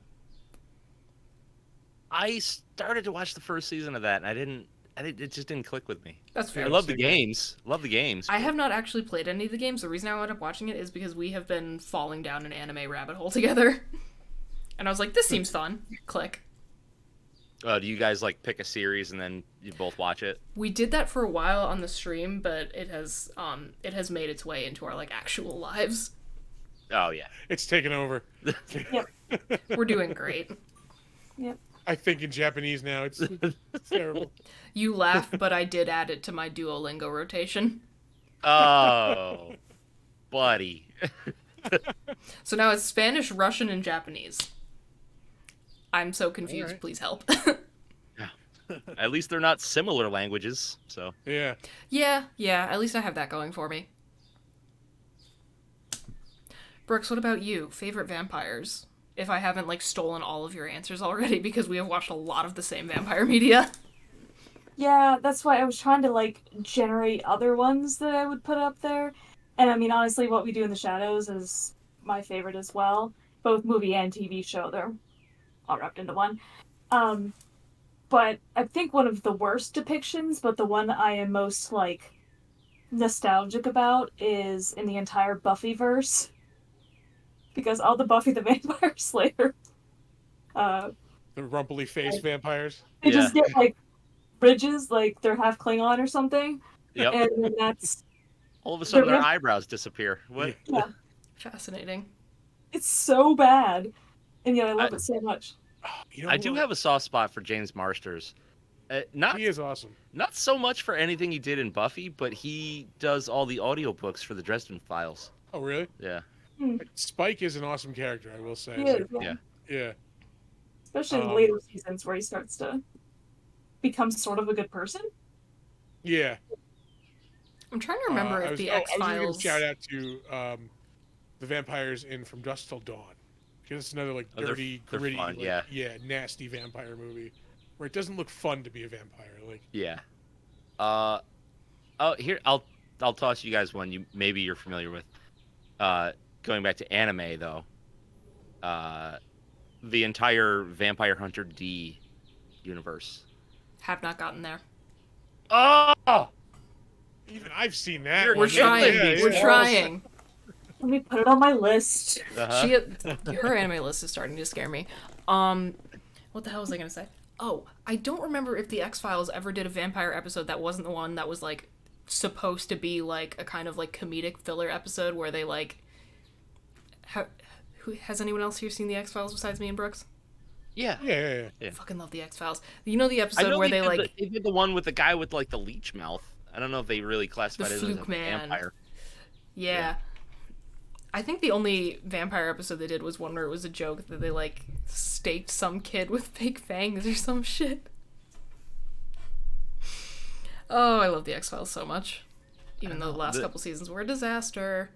I started to watch the first season of that, and it just didn't click with me. That's fair. I love the same. games. Love the games. I have not actually played any of the games. The reason I wound up watching it is because we have been falling down an anime rabbit hole together. And I was like, this seems fun. Click. Do you guys like pick a series and then you both watch it? We did that for a while on the stream, but it has made its way into our like actual lives. Oh yeah. It's taken over. We're doing great. Yep. I think in Japanese now. It's terrible. You laugh, but I did add it to my Duolingo rotation. Oh, buddy. So now it's Spanish, Russian, and Japanese. I'm so confused. Alright. Please help. At least they're not similar languages. So Yeah. Yeah. At least I have that going for me. Brooks, what about you? Favorite vampires? If I haven't like stolen all of your answers already, because we have watched a lot of the same vampire media. Yeah, that's why I was trying to like generate other ones that I would put up there. And I mean, honestly, What We Do in the Shadows is my favorite as well. Both movie and TV show, they're all wrapped into one. But I think one of the worst depictions, but the one I am most like nostalgic about, is in the entire Buffyverse. Because all the Buffy the Vampire Slayer, The rumply faced vampires. they Yeah. just get like bridges, like they're half Klingon or something. yep. And then that's All of a sudden they're- their eyebrows disappear. What? yeah, Fascinating. it's so bad, and yet I love it so much. You know I do what? have a soft spot for James Marsters. Not He is awesome. not so much for anything he did in Buffy, but he does all the audiobooks for the Dresden Files. Oh, really? Yeah. Spike is an awesome character, I will say. He Like, is, yeah. yeah. Especially in the later seasons where he starts to become sort of a good person. Yeah. I'm trying to remember I if was, the I X was gonna Files. give a shout out to the vampires in From Dusk Till Dawn. Because it's another like Oh, they're- dirty, they're gritty, fun, like, yeah. nasty vampire movie where it doesn't look fun to be a vampire. Like, Yeah. Here I'll toss you guys one maybe you're familiar with. Going back to anime though. The entire Vampire Hunter D universe. Have not gotten there. Oh, even I've seen that. You're We're one. trying. Yeah, We're yeah. trying. Let me put it on my list. uh-huh. Her anime list is starting to scare me. What the hell was I gonna say? Oh, I don't remember if the X Files ever did a vampire episode that wasn't the one that was like supposed to be like a kind of like comedic filler episode where they like. Has anyone else here seen the X Files besides me and Brooks? Yeah. Yeah. I fucking love the X Files. You know the I episode know where they they did like they did the one with the guy with like the leech mouth. I don't know if they really the classified it as a Fluke Man. vampire. Yeah. I think the only vampire episode they did was one where it was a joke that they like staked some kid with fake fangs or some shit. Oh, I love the X Files so much. Even though the last couple seasons were a disaster.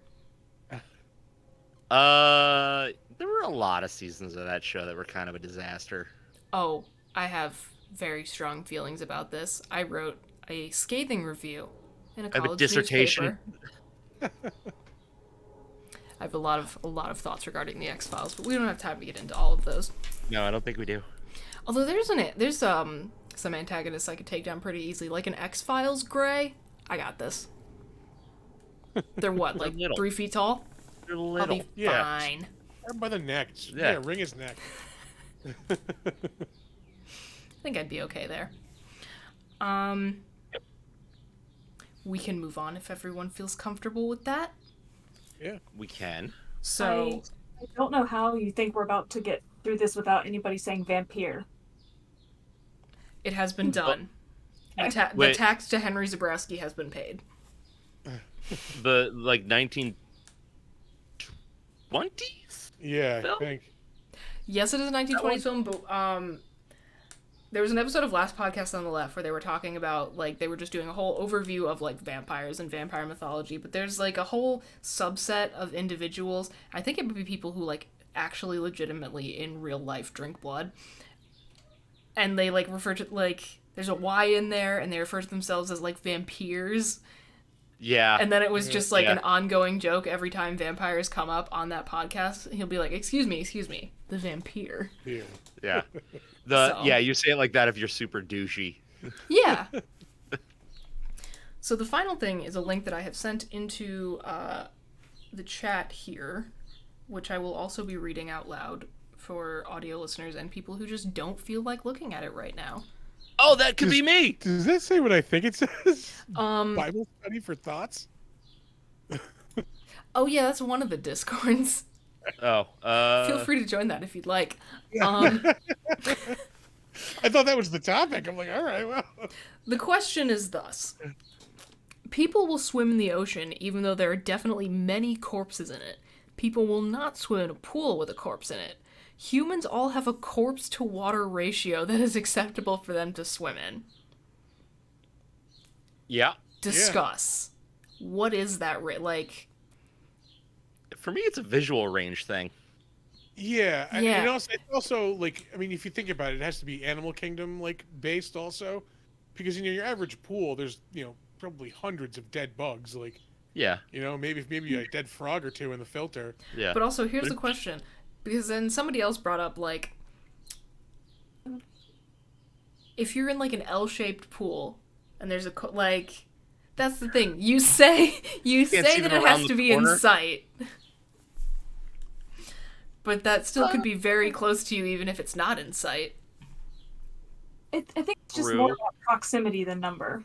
There were a lot of seasons of that show that were kind of a disaster. Oh, I have very strong feelings about this. I wrote a scathing review in a have a college dissertation. newspaper. I have a lot of thoughts regarding the X Files, but we don't have time to get into all of those. No, I don't think we do. Although there's some antagonists I could take down pretty easily, like an X Files Gray. I got this. They're what, like little. 3 feet tall? They're I'll little. be Yeah. fine. Grab him by the neck. Yeah. Wring his neck. I think I'd be okay there. We can move on if everyone feels comfortable with that. Yeah. We can. So I don't know how you think we're about to get through this without anybody saying vampire. it has been done. The Wait. tax to Henry Zabrowski has been paid. The like 1920s. Yeah, Phil? I think. Yes, it is a 1920s film, but there was an episode of Last Podcast on the Left where they were talking about, like, they were just doing a whole overview of, like, vampires and vampire mythology, but there's, like, a whole subset of individuals. I think it would be people who, like, actually legitimately in real life drink blood. And they, like, refer to, like, there's a Y in there, and they refer to themselves as, like, vampires. Yeah. And then it was just, like, Yeah. an ongoing joke every time vampires come up on that podcast. He'll be like, excuse me, the vampire. Yeah. Yeah. So- Yeah, you say it like that if you're super douchey. Yeah. So the final thing is a link that I have sent into the chat here, which I will also be reading out loud for audio listeners and people who just don't feel like looking at it right now. Oh, that could be me. Does that say what I think it says? Um, Bible study for thoughts? oh yeah, that's one of the Discords. Oh, Feel free to join that if you'd like. I thought that was the topic. I'm like, all right, well. The question is thus. People will swim in the ocean even though there are definitely many corpses in it. People will not swim in a pool with a corpse in it. Humans all have a corpse to water ratio that is acceptable for them to swim in. Yeah. Discuss. What is that like? For me, it's a visual range thing. Yeah. I Yeah. mean, it's also, like, I mean, if you think about it, it has to be Animal Kingdom, like, based also. Because, you know, your average pool, there's, you know, probably hundreds of dead bugs. Like, Yeah. you know, maybe a dead frog or two in the filter. Yeah. But also, here's the question. Because then somebody else brought up, like, if you're in, like, an L-shaped pool, and there's a, like, that's the thing. You say see that them it around has the to be in corner. sight. But that still could be very close to you, even if it's not in sight. I think it's just True. more about proximity than number.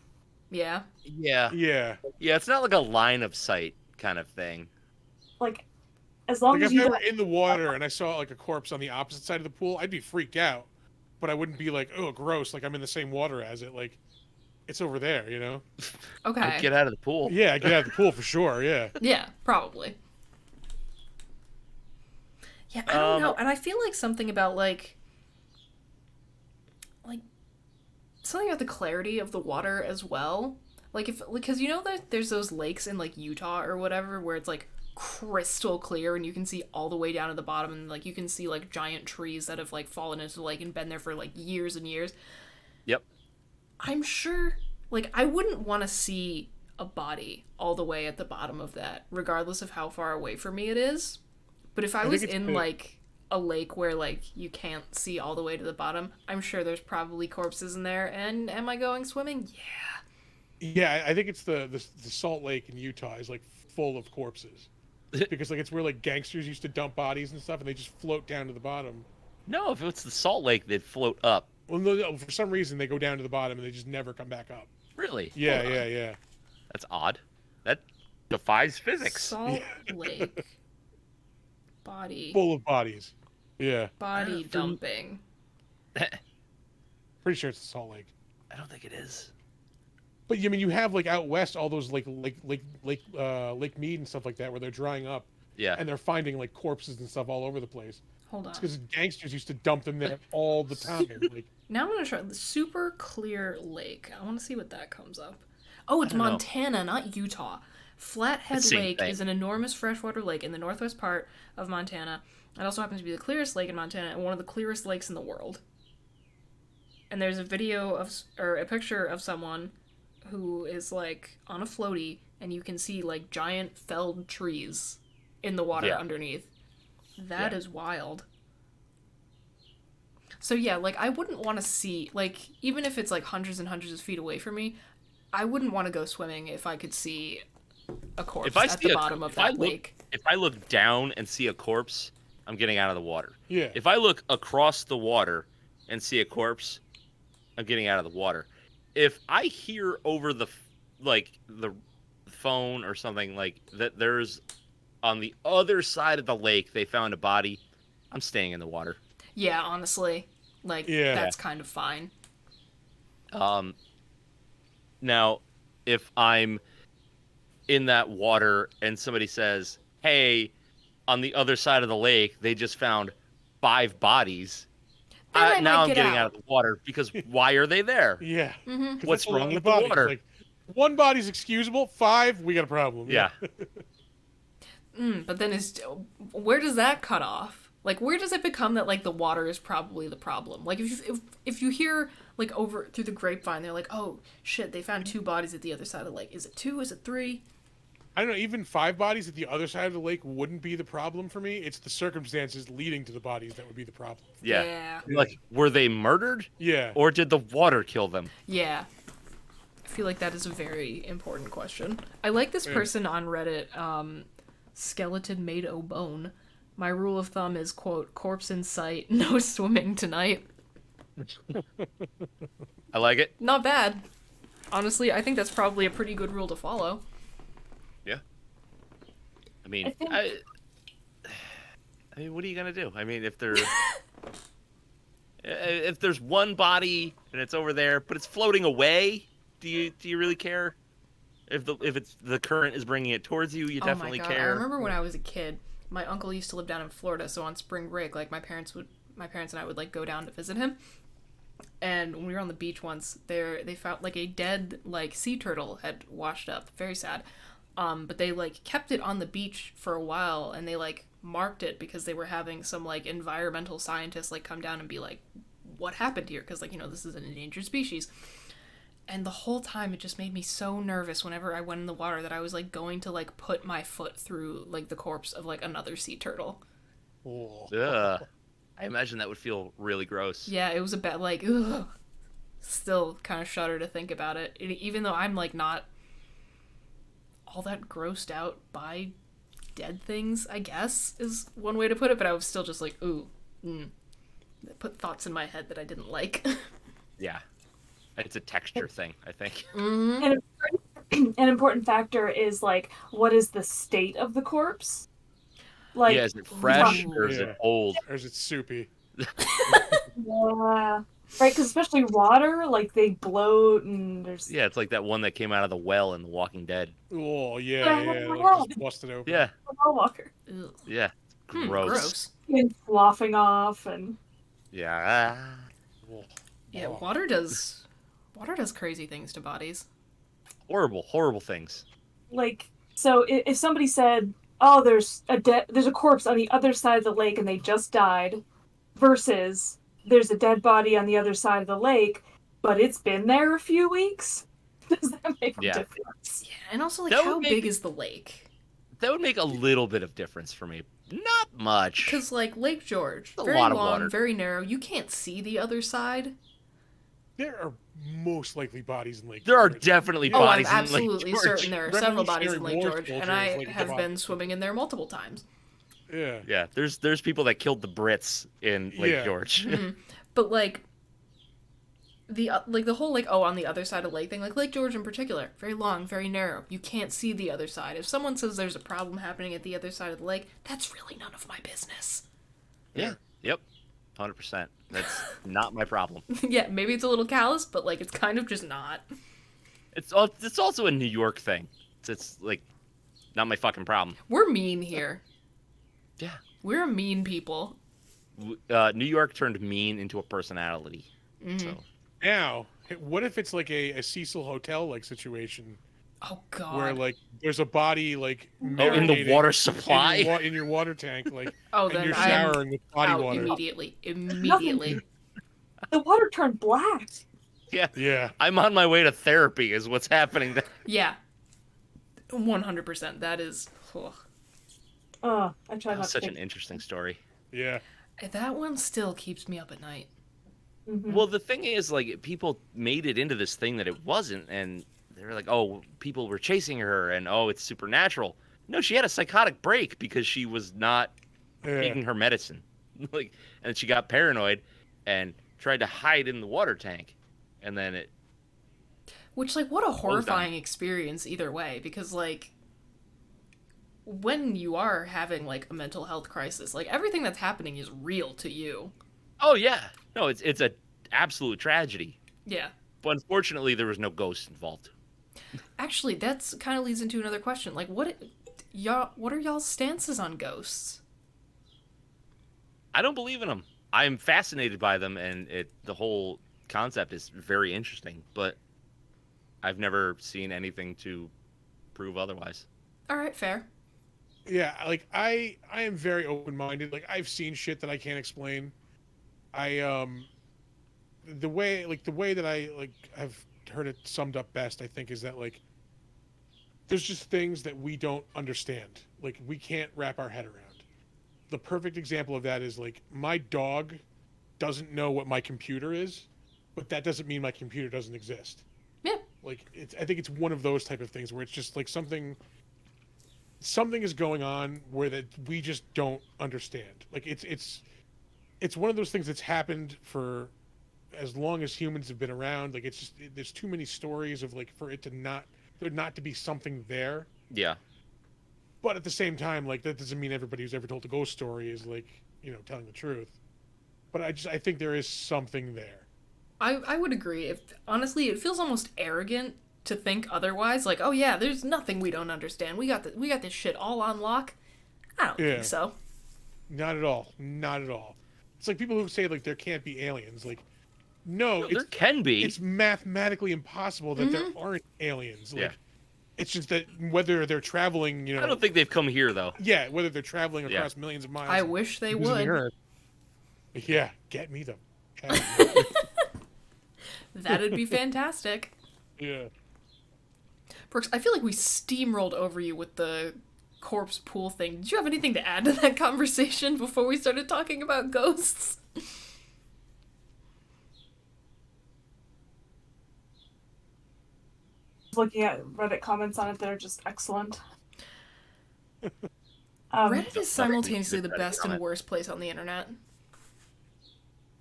Yeah. Yeah. Yeah. Yeah, it's not like a line of sight kind of thing. Like, as long Like, as if you I were don't, in the water and I saw, like, a corpse on the opposite side of the pool, I'd be freaked out. But I wouldn't be like, oh, gross, like I'm in the same water as it. Like, it's over there, you know? Okay. I'd get out of the pool. Yeah, I get out of the pool for sure, yeah. Yeah, probably. Yeah, I don't know. And I feel like something about, like, something about the clarity of the water as well. Like, because you know that there's those lakes in, like, Utah or whatever where it's, like, crystal clear and you can see all the way down to the bottom and, like, you can see, like, giant trees that have, like, fallen into the lake and been there for, like, years and years. Yep. I'm sure, like, I wouldn't want to see a body all the way at the bottom of that, regardless of how far away from me it is. But if I was think it's in, good. like, a lake where, like, you can't see all the way to the bottom, I'm sure there's probably corpses in there. And am I going swimming? Yeah. Yeah, I think it's the Salt Lake in Utah is, like, full of corpses. Because, like, it's where, like, gangsters used to dump bodies and stuff, and they just float down to the bottom. No, if it's the Salt Lake, they'd float up. Well, no, for some reason, they go down to the bottom and they just never come back up. Really? Yeah, Hold on. yeah. That's odd. That defies physics. Salt Lake. Body. Full of bodies. Yeah. Body dumping. Pretty sure it's the Salt Lake. I don't think it is. But I mean, you have, like, out west all those Lake Mead and stuff like that where they're drying up Yeah. and they're finding, like, corpses and stuff all over the place. Hold on. It's because gangsters used to dump them there all the time. Like, Now I'm going to try the super clear lake. I want to see what that comes up. Oh, it's I don't know. Montana, not Utah. Flathead Same Lake thing. is an enormous freshwater lake in the northwest part of Montana. It also happens to be the clearest lake in Montana and one of the clearest lakes in the world. And there's a video of, or a picture of someone who is, like, on a floaty, and you can see, like, giant felled trees in the water Yeah. underneath. That Yeah. is wild. So yeah, like, I wouldn't want to see, like, even if it's, like, hundreds and hundreds of feet away from me, I wouldn't want to go swimming if I could see a corpse If I at see the a- bottom of if I that look- lake. If I look down and see a corpse, I'm getting out of the water. yeah. If I look across the water and see a corpse, I'm getting out of the water. If I hear over the phone or something like that there's on the other side of the lake they found a body, I'm staying in the water. Yeah, honestly, like, Yeah. that's kind of fine. Now, if I'm in that water and somebody says, "Hey, on the other side of the lake, they just found 5 bodies," Then they now might I'm get getting out. out of the water because why are they there? Yeah. Mm-hmm. 'Cause What's that's a lot wrong of with the bodies. water? Like, one body's excusable. 5, we got a problem. Yeah. But then where does that cut off? Like, where does it become that like the water is probably the problem? Like, if you hear like over through the grapevine, they're like, oh shit, they found 2 bodies at the other side of the lake. Is it 2? Is it 3? I don't know. Even 5 bodies at the other side of the lake wouldn't be the problem for me. It's the circumstances leading to the bodies that would be the problem. Yeah. Like, were they murdered? Yeah. Or did the water kill them? Yeah. I feel like that is a very important question. I like this person on Reddit, Skeleton Made O Bone. My rule of thumb is, quote, corpse in sight, no swimming tonight. I like it. Not bad. Honestly, I think that's probably a pretty good rule to follow. Yeah. I mean, I think- I mean, what are you gonna do? I mean, if there's one body and it's over there, but it's floating away, do you really care? If it's the current is bringing it towards you, you definitely oh my God. care. I remember when I was a kid, my uncle used to live down in Florida, so on spring break, like my parents and I would like go down to visit him. And when we were on the beach once, they found like a dead like sea turtle had washed up. Very sad. But they like kept it on the beach for a while, and they like marked it because they were having some like environmental scientists like come down and be like, what happened here? Because like, you know, this is an endangered species. And the whole time it just made me so nervous whenever I went in the water that I was like going to like put my foot through like the corpse of like another sea turtle. Oh. Ugh. I imagine that would feel really gross. Yeah, it was a bit like, ugh. Still kind of shudder to think about it. Even though I'm like not all that grossed out by dead things, I guess, is one way to put it, but I was still just like, ooh, It put thoughts in my head that I didn't like. Yeah. It's a texture thing, I think. An important factor is like, what is the state of the corpse? Like, Yeah, is it fresh Ooh. or is it old? Or is it soupy? yeah, right? Because especially water, like they bloat and there's Yeah, it's like that one that came out of the well in The Walking Dead. Oh, yeah. Like just busted open. Yeah, well water, Ugh. yeah. Gross. skin sloughing off, and Yeah. Oh. Yeah, Oh. water does crazy things to bodies. Horrible things. like, so if somebody said, "Oh, there's a corpse on the other side of the lake and they just died," versus there's a dead body on the other side of the lake, but it's been there a few weeks. Does that make a difference? Yeah, and also like That how would make- big is the lake? That would make a little bit of difference for me. Not much. Because like Lake George, a very lot of long, water. very narrow. You can't see the other side. There are most likely bodies in Lake There are George. definitely Oh, I'm bodies in Lake absolutely George. certain there are several bodies in Revolutionary Lake War George, and soldiers, I like, have come been on. swimming in there multiple times. Yeah. Yeah, there's people that killed the Brits in Lake Yeah. George. But like the whole like on the other side of the lake thing, like Lake George in particular, very long, very narrow. You can't see the other side. If someone says there's a problem happening at the other side of the lake, that's really none of my business. Yeah. Yep. 100%. That's not my problem. Yeah, maybe it's a little callous, but like it's kind of just not. It's also a New York thing. It's like not my fucking problem. We're mean here. Yeah. We're mean people. New York turned mean into a personality. So Now, what if it's like a Cecil Hotel like situation Oh God. where like there's a body like in the marinating water supply. in your water tank, like Oh, and then you're I'm showering with body out water. immediately. the water turned black. Yeah. Yeah. I'm on my way to therapy is what's happening there. Yeah. 100%. That is. Ugh. I try not to Such an think. interesting story. Yeah. That one still keeps me up at night. Mhm. Well, the thing is, like, people made it into this thing that it wasn't, and they were like, oh, people were chasing her, and oh, it's supernatural. No, she had a psychotic break because she was not Yeah. taking her medicine. Like, and she got paranoid and tried to hide in the water tank. And then it, Which, like, what a down. horrifying experience either way, because, like, when you are having, like, a mental health crisis, like, everything that's happening is real to you. oh, yeah. No, it's a absolute tragedy. Yeah. But unfortunately, there was no ghost involved. Actually, that's kind of leads into another question. Like, what are y'all's stances on ghosts? I don't believe in them. I'm fascinated by them, and the whole concept is very interesting, but I've never seen anything to prove otherwise. All right, fair. Yeah, like I am very open-minded. Like I've seen shit that I can't explain. I the way that I like have heard it summed up best, I think, is that like there's just things that we don't understand. Like we can't wrap our head around. The perfect example of that is like my dog doesn't know what my computer is, but that doesn't mean my computer doesn't exist. Yeah. Like I think it's one of those type of things where it's just like something is going on where that we just don't understand. Like it's one of those things that's happened for as long as humans have been around. Like it's just there's too many stories of like for it to not there not to be something there. Yeah. But at the same time, like that doesn't mean everybody who's ever told a ghost story is like, telling the truth. But I think there is something there. I would agree. If honestly, it feels almost arrogant to think otherwise. Like, oh yeah, there's nothing we don't understand. We got this shit all on lock. I don't think so. Not at all. Not at all. It's like people who say like there can't be aliens. Like, no, There can be. It's mathematically impossible that there aren't aliens. Like, Yeah. It's just that whether they're traveling, I don't think they've come here though. Yeah, whether they're traveling across millions of miles. I wish they using the would. Earth. Yeah, get me them. That'd be fantastic. Yeah. Brooks, I feel like we steamrolled over you with the corpse pool thing. Did you have anything to add to that conversation before we started talking about ghosts? Looking at Reddit comments on it that are just excellent. Reddit is simultaneously the best and worst place on the internet.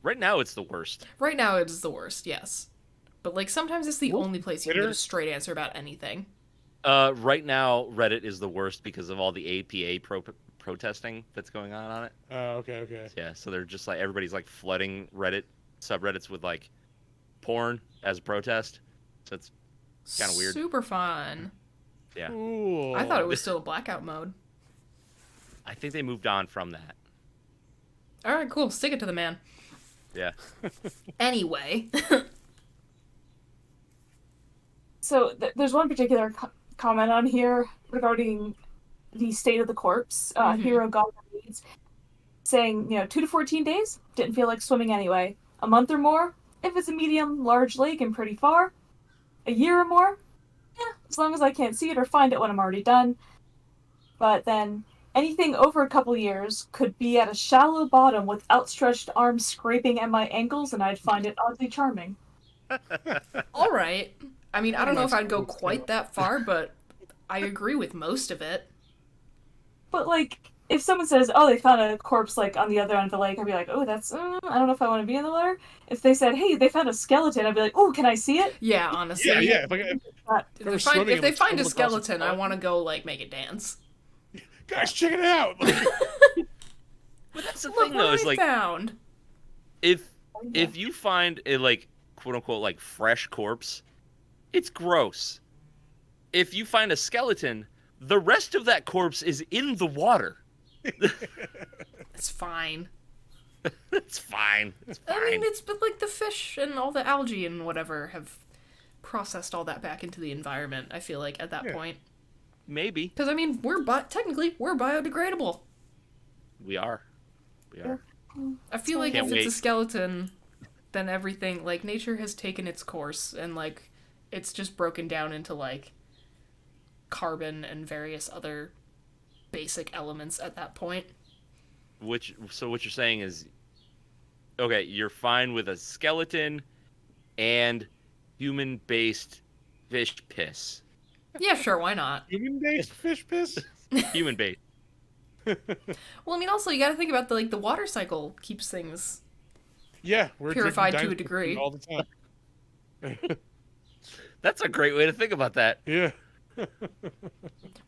Right now, it's the worst. Right now, it is the worst, yes. But, like, sometimes it's the only place you can Twitter? get a straight answer about anything. Right now, Reddit is the worst because of all the APA protesting that's going on it. Oh, okay. Yeah, so they're just like everybody's like flooding Reddit subreddits with like porn as a protest. So it's kind of weird. Super fun. Yeah. Cool. I thought it was still a blackout mode. I think they moved on from that. All right, cool. Stick it to the man. Yeah. Anyway. So there's one particular comment on here regarding the state of the corpse. Hero God reads, saying, 2 to 14 days, didn't feel like swimming anyway. A month or more, if it's a medium, large lake and pretty far. A year or more, as long as I can't see it or find it when I'm already done. But then anything over a couple years could be at a shallow bottom with outstretched arms scraping at my ankles, and I'd find it oddly charming. All right. I mean, I don't know if I'd go quite that far, but I agree with most of it. But, like, if someone says, oh, they found a corpse, like, on the other end of the lake, I'd be like, oh, that's, I don't know if I want to be in the water. If they said, hey, they found a skeleton, I'd be like, oh, can I see it? Yeah, honestly. Yeah. If they find a skeleton, I want to go, like, make it dance. Guys, check it out. But that's the Look thing what though, is I like found. if you find a like quote unquote like fresh corpse, it's gross. If you find a skeleton, the rest of that corpse is in the water. It's fine. It's fine. It's fine. I mean, but like the fish and all the algae and whatever have processed all that back into the environment, I feel like, at that point. Maybe. Because, I mean, technically, we're biodegradable. We are. I feel like Can't if wait. it's a skeleton, then everything, like, nature has taken its course, and, like, it's just broken down into, like, carbon and various other basic elements at that point. So what you're saying is, okay, you're fine with a skeleton and human-based fish piss. Yeah, sure, why not? Human-based fish piss? Human-based. Well, I mean, also, you gotta think about the water cycle keeps things... Yeah, we're Purified drinking to a dinosaur degree. pee all the time. That's a great way to think about that. Yeah.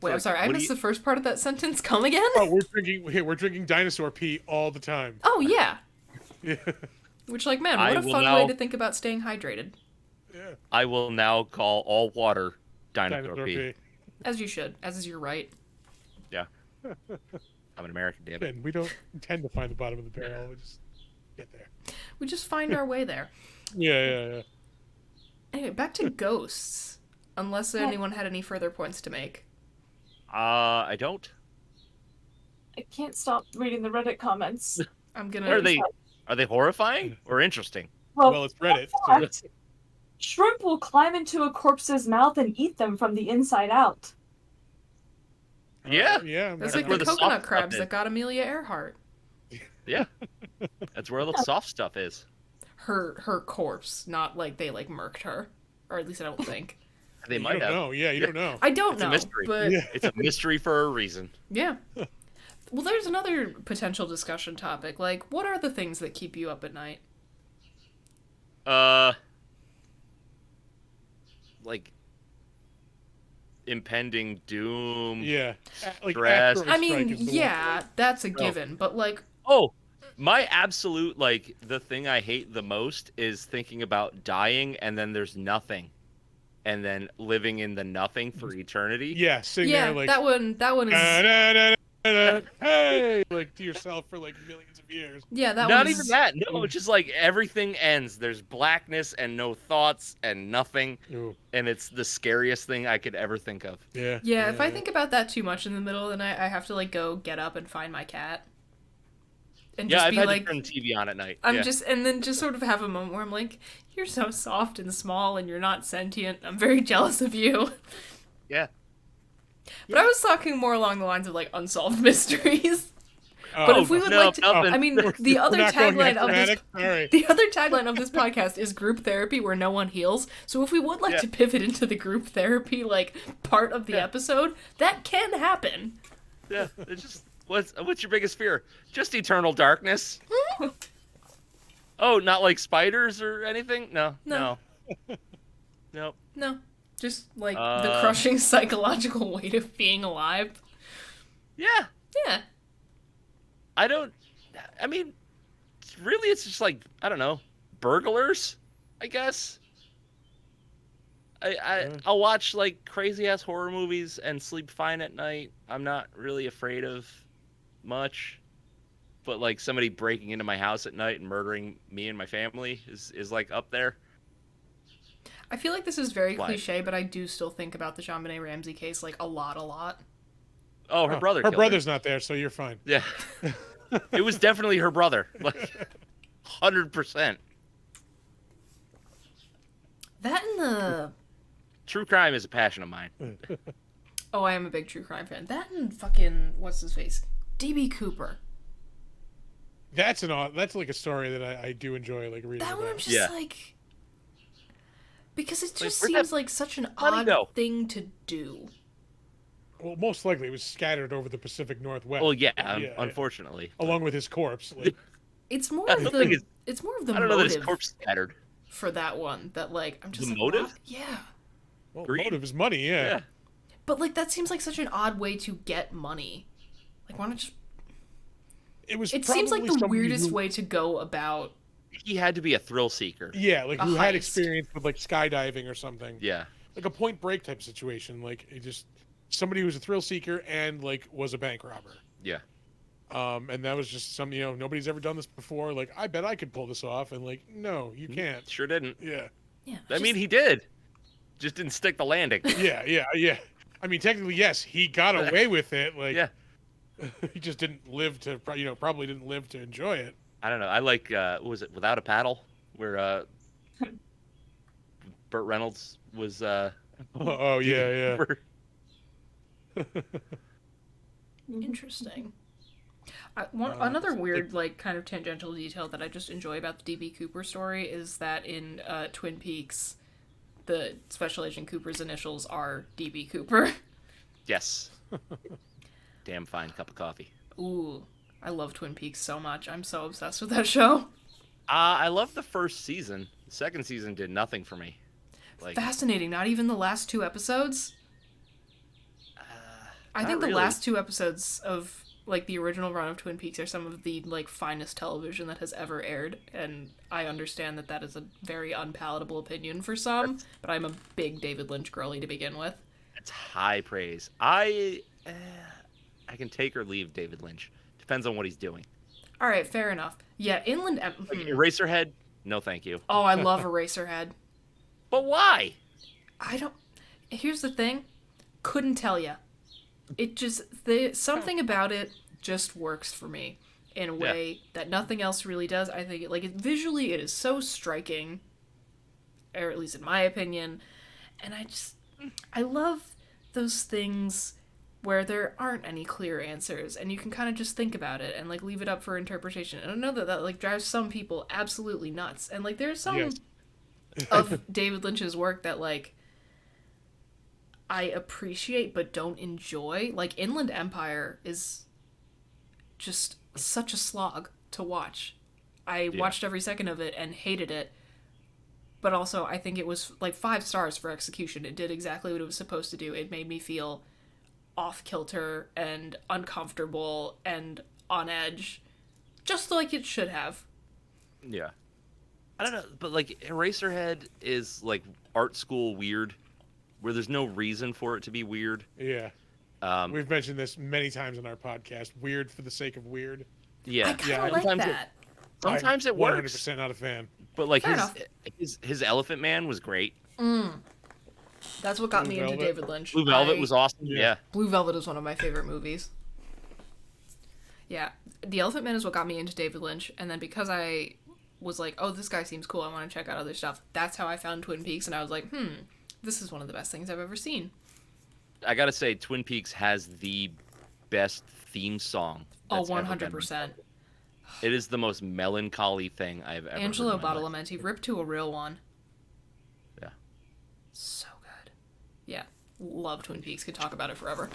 Wait, I'm sorry, I missed the first part of that sentence. Come again? Oh, we're drinking dinosaur pee all the time. Oh, yeah. Yeah. Which, like, man, I what a will fun now- way to think about staying hydrated. Yeah. I will now call all water dinosaur pee. As you should, as is your right. Yeah. I'm an American, damn it. And we don't intend to find the bottom of the barrel. We just get there. We just find our way there. Yeah. Anyway, back to ghosts. Unless anyone had any further points to make. I don't. I can't stop reading the Reddit comments. I'm gonna. Are they horrifying or interesting? Well, it's Reddit. So. Shrimp will climb into a corpse's mouth and eat them from the inside out. Yeah. Yeah. That's like where the the coconut soft crabs stuff that got Amelia Earhart. Yeah. That's where all the soft stuff is. Her corpse, not like they like murked her, or at least I don't think. They You might don't have. know. Yeah, you don't know. I don't It's a know, mystery. but Yeah. It's a mystery for a reason. yeah. Well, there's another potential discussion topic. Like, what are the things that keep you up at night? Like impending doom. Yeah. Like Stress. asteroid I strike mean, is the one. yeah, that's a given, but like, Oh, my absolute, like, the thing I hate the most is thinking about dying and then there's nothing. And then living in the nothing for eternity. Yeah, sitting yeah, there like that one is. hey, like to yourself for like millions of years. Yeah, that Not one even is. that. No, it's just like everything ends. There's blackness and no thoughts and nothing. Ooh, And it's the scariest thing I could ever think of. yeah. Yeah, if I think about that too much in the middle of the night, I have to like go get up and find my cat. And Yeah, just I've be had like, to turn the TV on at night. I'm yeah. just, and then just sort of have a moment where I'm like, you're so soft and small and you're not sentient. I'm very jealous of you. Yeah. But I was talking more along the lines of like unsolved mysteries. Oh, But if we would no, like to, nothing. I mean, We're- the we're other not going tagline of this, dramatic? All right. the other tagline of this podcast is group therapy where no one heals. So if we would like Yeah. to pivot into the group therapy like part of the episode, that can happen. Yeah. It's just what's your biggest fear? Just eternal darkness. Oh, not like spiders or anything? No. No. Nope. No, just like the crushing psychological weight of being alive. Yeah. Yeah. I mean, really, it's just like, I don't know, burglars, I guess. I'll watch like crazy ass horror movies and sleep fine at night. I'm not really afraid of much, but like somebody breaking into my house at night and murdering me and my family is like up there. I feel like this is very Why? cliche, but I do still think about the JonBenet Ramsey case like a lot. Oh, her brother. Her killed brother's not there, so you're fine. Yeah, it was definitely her brother, like 100%. That and the True crime is a passion of mine. oh, I am a big true crime fan. That and fucking what's his face, DB Cooper. That's like a story that I do enjoy like reading That one I'm about. just Yeah. like, because it Like, just where'd seems that like such an money odd go? thing to do. Well, most likely it was scattered over the Pacific Northwest. Well, yeah, Yeah. unfortunately. Along with his corpse. Like, It's more Yeah, of the thing the is, it's more of the I don't know that his motive corpse scattered. for that one that like I'm just The like, motive? what? Yeah. well, Greed. motive is money, yeah. Yeah. But like that seems like such an odd way to get money. Like why not just It seems like probably the somebody weirdest who- way to go about. He had to be a thrill seeker. Yeah, like A who had heist. experience with like skydiving or something. Yeah. Like a Point Break type situation. Like it just somebody who was a thrill seeker and like was a bank robber. Yeah. And that was just some, nobody's ever done this before. Like, I bet I could pull this off. And like, no, you can't. Sure didn't. Yeah. Yeah. I mean, he did. Just didn't stick the landing. Yeah. I mean, technically, yes, he got away with it. Like, Yeah. he just didn't live to, probably didn't live to enjoy it. I don't know. I like, what was it, Without a Paddle? Where Burt Reynolds was... Oh, yeah. Interesting. Another weird, like, kind of tangential detail that I just enjoy about the DB Cooper story is that in Twin Peaks, the Special Agent Cooper's initials are DB Cooper. Yes. Damn fine cup of coffee. Ooh, I love Twin Peaks so much. I'm so obsessed with that show. I love the first season. The second season did nothing for me. Like, Fascinating. Not even the last two episodes? I not think the really. last two episodes of, like, the original run of Twin Peaks are some of the, like, finest television that has ever aired, and I understand that that is a very unpalatable opinion for some, but I'm a big David Lynch girly to begin with. It's high praise. I can take or leave David Lynch. Depends on what he's doing. All right, fair enough. Yeah, Like Eraserhead, no thank you. Oh, I love Eraserhead. But why? I don't. Here's the thing. Couldn't tell you. It just something about it just works for me in a way that nothing else really does. I think visually it is so striking, or at least in my opinion, and I love those things where there aren't any clear answers and you can kind of just think about it and like leave it up for interpretation. And I know that like drives some people absolutely nuts. And like there's some of David Lynch's work that like I appreciate but don't enjoy. Like Inland Empire is just such a slog to watch. I watched every second of it and hated it. But also I think it was like 5 stars for execution. It did exactly what it was supposed to do. It made me feel off kilter and uncomfortable and on edge, just like it should have. Yeah. I don't know, but like Eraserhead is like art school weird, where there's no reason for it to be weird. Yeah. We've mentioned this many times on our podcast. Weird for the sake of weird. Yeah. I kind of like that. Sometimes it works. 100% not a fan. But like his Elephant Man was great. That's what got Blue me Velvet. into David Lynch. Blue Velvet was awesome. Yeah. Blue Velvet is one of my favorite movies. Yeah. The Elephant Man is what got me into David Lynch, and then because I was like, oh, this guy seems cool, I want to check out other stuff, that's how I found Twin Peaks, and I was like, this is one of the best things I've ever seen. I gotta say, Twin Peaks has the best theme song. Oh, 100%. It is the most melancholy thing I've ever Angelo heard in my life. Badalamenti, ripped to a real one. Yeah. So good. Yeah. Love Twin Peaks. Could talk about it forever.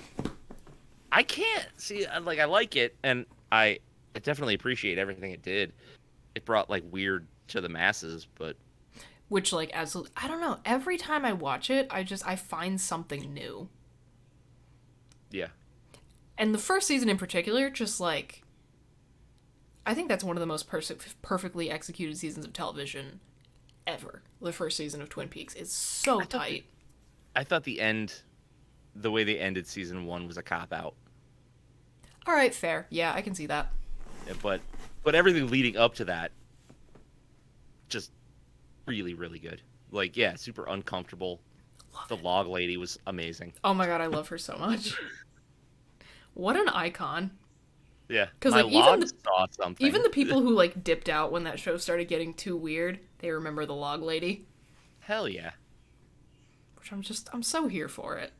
I can't see, like, I like it, and I definitely appreciate everything it did. It brought like weird to the masses, but which like absolutely, I don't know. Every time I watch it, I find something new. Yeah. And the first season in particular, just like, I think that's one of the most perfectly executed seasons of television ever. The first season of Twin Peaks is so tight. I thought the way they ended season 1 was a cop out. All right, fair. Yeah, I can see that. Yeah, but everything leading up to that, just really, really good. Like, yeah, super uncomfortable. The log lady was amazing. Oh my god, I love her so much. What an icon. Yeah, because my like log saw something. Even the people who like dipped out when that show started getting too weird, they remember the log lady. Hell yeah. Which I'm so here for it.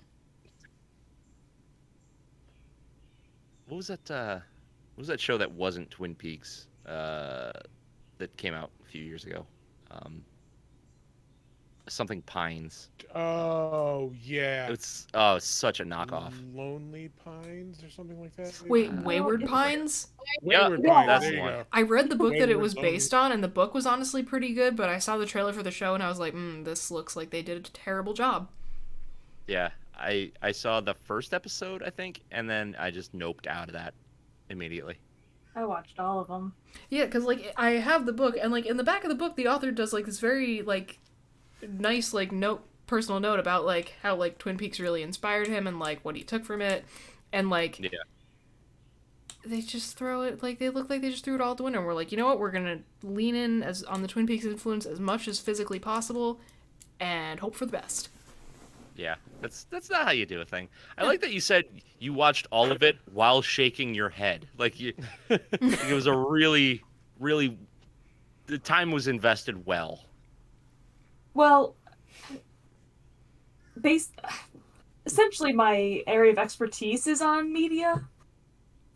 What was that show that wasn't Twin Peaks that came out a few years ago? Something Pines. Oh yeah. It's such a knockoff. Lonely Pines or something like that. Wait, Wayward Pines? Wayward Yeah, Pines. that's There the you one. go. I read the book that it Wayward was Lonely. based on, and the book was honestly pretty good, but I saw the trailer for the show and I was like, this looks like they did a terrible job. Yeah, I saw the first episode, I think, and then I just noped out of that immediately. I watched all of them. Yeah, because like I have the book, and like in the back of the book, the author does like this very like nice like personal note about like how like Twin Peaks really inspired him and like what he took from it, and like they just throw it like they look like they just threw it all out the window. And we're like, you know what, we're gonna lean in on the Twin Peaks influence as much as physically possible, and hope for the best. Yeah, that's not how you do a thing. I like that you said you watched all of it while shaking your head. Like it was a really, really, the time was invested well. Well, essentially my area of expertise is on media.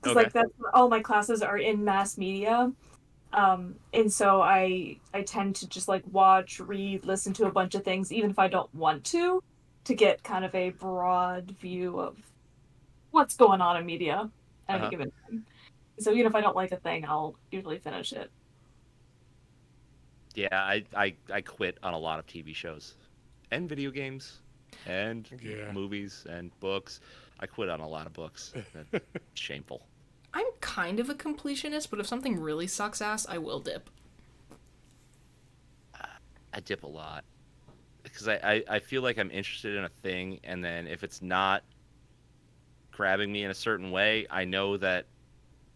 Because like that's all my classes are in mass media. And so I tend to just like watch, read, listen to a bunch of things, even if I don't want to get kind of a broad view of what's going on in media at any given time. So even if I don't like a thing, I'll usually finish it. Yeah, I quit on a lot of TV shows and video games and movies and books. I quit on a lot of books. That's shameful. I'm kind of a completionist, but if something really sucks ass, I will dip. I dip a lot. Because I feel like I'm interested in a thing, and then if it's not grabbing me in a certain way, I know that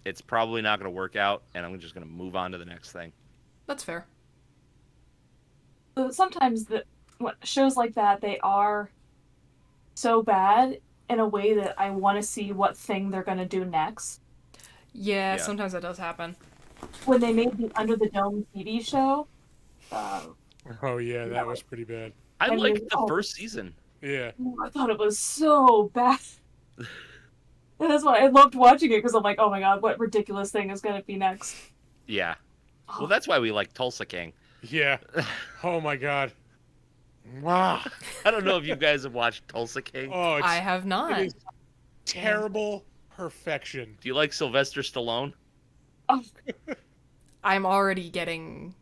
it's probably not going to work out, and I'm just going to move on to the next thing. That's fair. Sometimes shows like that, they are so bad in a way that I want to see what thing they're going to do next. Yeah, Yeah. sometimes that does happen. When they made the Under the Dome TV show, Oh yeah, that was pretty bad. I mean, liked the first season. Yeah. I thought it was so bad. And that's why I loved watching it, because I'm like, oh my god, what ridiculous thing is going to be next? Yeah. Well, that's why we like Tulsa King. Yeah. Oh my god. Wow. I don't know if you guys have watched Tulsa King. Oh, I have not. It is terrible perfection. Do you like Sylvester Stallone? Oh, I'm already starting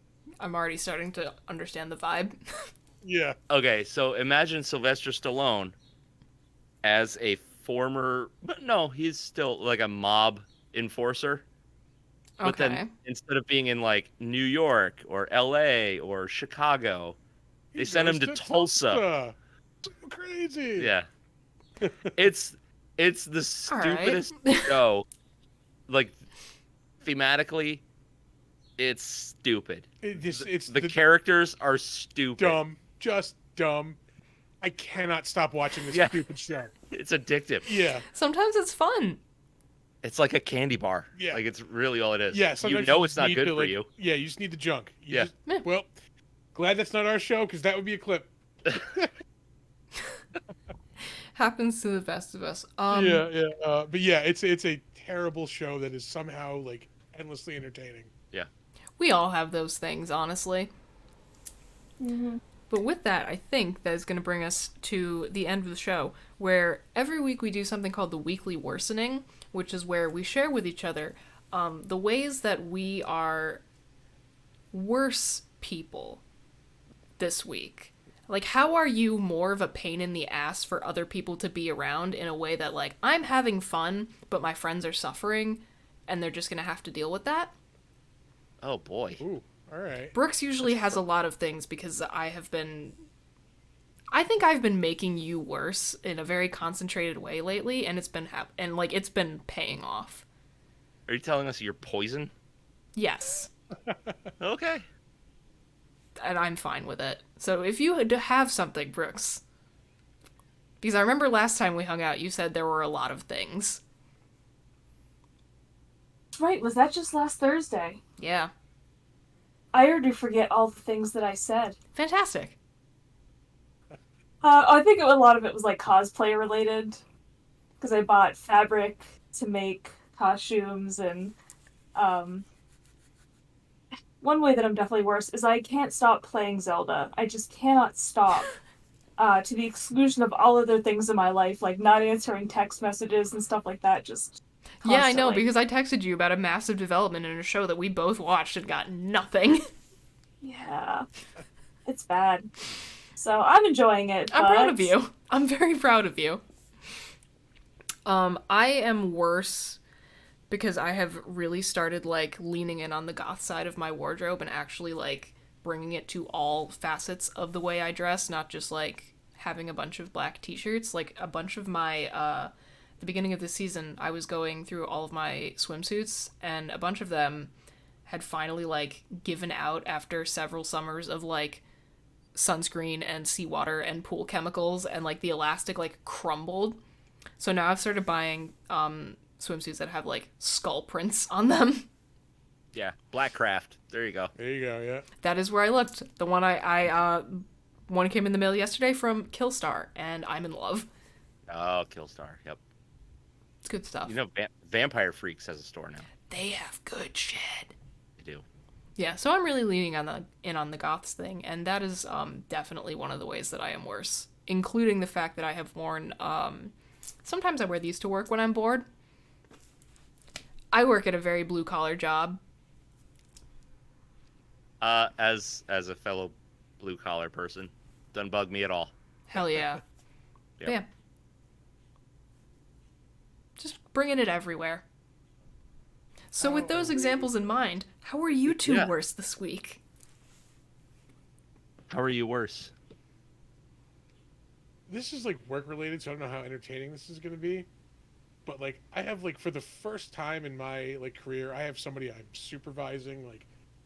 to understand the vibe. Yeah. Okay, so imagine Sylvester Stallone as a former, but no, he's still like a mob enforcer. But Okay. then instead of being in like New York or LA or Chicago, they sent him to Tulsa. So crazy. Yeah. It's the stupidest show. Like thematically, it's stupid. It's The characters are stupid. dumb, just dumb. I cannot stop watching this stupid show. It's addictive. Yeah. Sometimes it's fun. It's like a candy bar. Yeah. Like it's really all it is. Yeah. You Sometimes know you it's just not need good to, for you. Yeah, you just need the junk. Yeah. Well, glad that's not our show, because that would be a clip. Happens to the best of us. Yeah. But yeah, it's a terrible show that is somehow like endlessly entertaining. Yeah. We all have those things, honestly. mm-hmm. But with that, I think that is going to bring us to the end of the show, where every week we do something called the Weekly Worsening, which is where we share with each other the ways that we are worse people this week. Like, how are you more of a pain in the ass for other people to be around in a way that, like, I'm having fun, but my friends are suffering, and they're just going to have to deal with that? Oh boy. Ooh, all right. Brooks usually has a lot of things because I think I've been making you worse in a very concentrated way lately, and it's been it's been paying off. Are you telling us you're poison? Yes. Okay. And I'm fine with it. So if you have something, Brooks, because I remember last time we hung out, you said there were a lot of things. Right, was that just last Thursday? Yeah. I already forget all the things that I said. Fantastic. I think a lot of it was like cosplay related, because I bought fabric to make costumes, and one way that I'm definitely worse is I can't stop playing Zelda. I just cannot stop. To the exclusion of all other things in my life, like not answering text messages and stuff like that, just constantly. Yeah, I know, because I texted you about a massive development in a show that we both watched and got nothing. Yeah. It's bad. So I'm enjoying it. I'm proud of you. I'm very proud of you. I am worse because I have really started, like, leaning in on the goth side of my wardrobe and actually, like, bringing it to all facets of the way I dress, not just, like, having a bunch of black t-shirts. Like, a bunch of my, the beginning of the season, I was going through all of my swimsuits, and a bunch of them had finally, like, given out after several summers of, like, sunscreen and seawater and pool chemicals, and, like, the elastic, like, crumbled. So now I've started buying, swimsuits that have, like, skull prints on them. Yeah. Black Craft. There you go. There you go. Yeah. That is where I looked. The one one came in the mail yesterday from Killstar, and I'm in love. Oh, Killstar. Yep. It's good stuff. You know, Vampire Freaks has a store now. They have good shit. They do. Yeah, so I'm really leaning on the goths thing, and that is definitely one of the ways that I am worse, including the fact that I have worn. Sometimes I wear these to work when I'm bored. I work at a very blue collar job. As a fellow blue collar person, doesn't bug me at all. Hell yeah. Yep. Yeah. Just bringing it everywhere. So with those examples in mind, how are you two worse this week? How are you worse? This is like work related, so I don't know how entertaining this is going to be. but like I have like for the first time in my like career, I have somebody I'm supervising. Like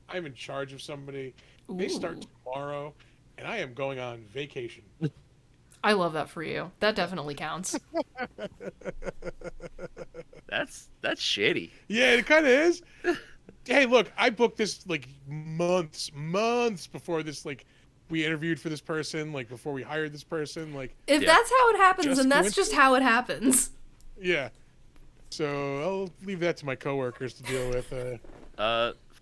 I'm in charge of somebody. They start Ooh. tomorrow, and I am going on vacation. I love that for you. That definitely counts. That's shitty. Yeah, it kind of is. Hey, look, I booked this like months before this. Like, we interviewed for this person. Like before we hired this person. Like, If Yeah. that's how it happens, Just then that's just how it happens. yeah. So I'll leave that to my coworkers to deal with.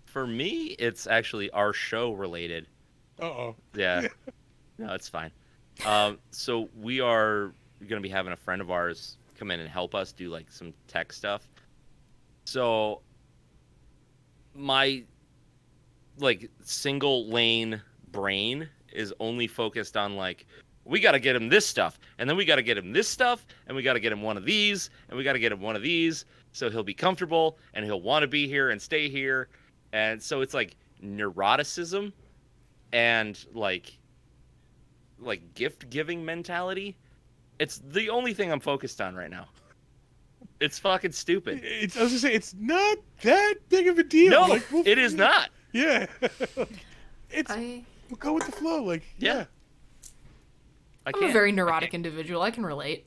For me, it's actually our show related. Uh-oh. Yeah. No, it's fine. So we are going to be having a friend of ours come in and help us do like some tech stuff. So my like single lane brain is only focused on like we got to get him this stuff, and then we got to get him this stuff, and we got to get him one of these, and we got to get him one of these, so he'll be comfortable and he'll want to be here and stay here. And so it's like neuroticism and like gift giving mentality. It's the only thing I'm focused on right now. It's fucking stupid. I was gonna say it's not that big of a deal. No, Like, it is not. Yeah. It's I'm we'll go with the flow. Like, Yeah. I a can't. very neurotic individual. I can relate.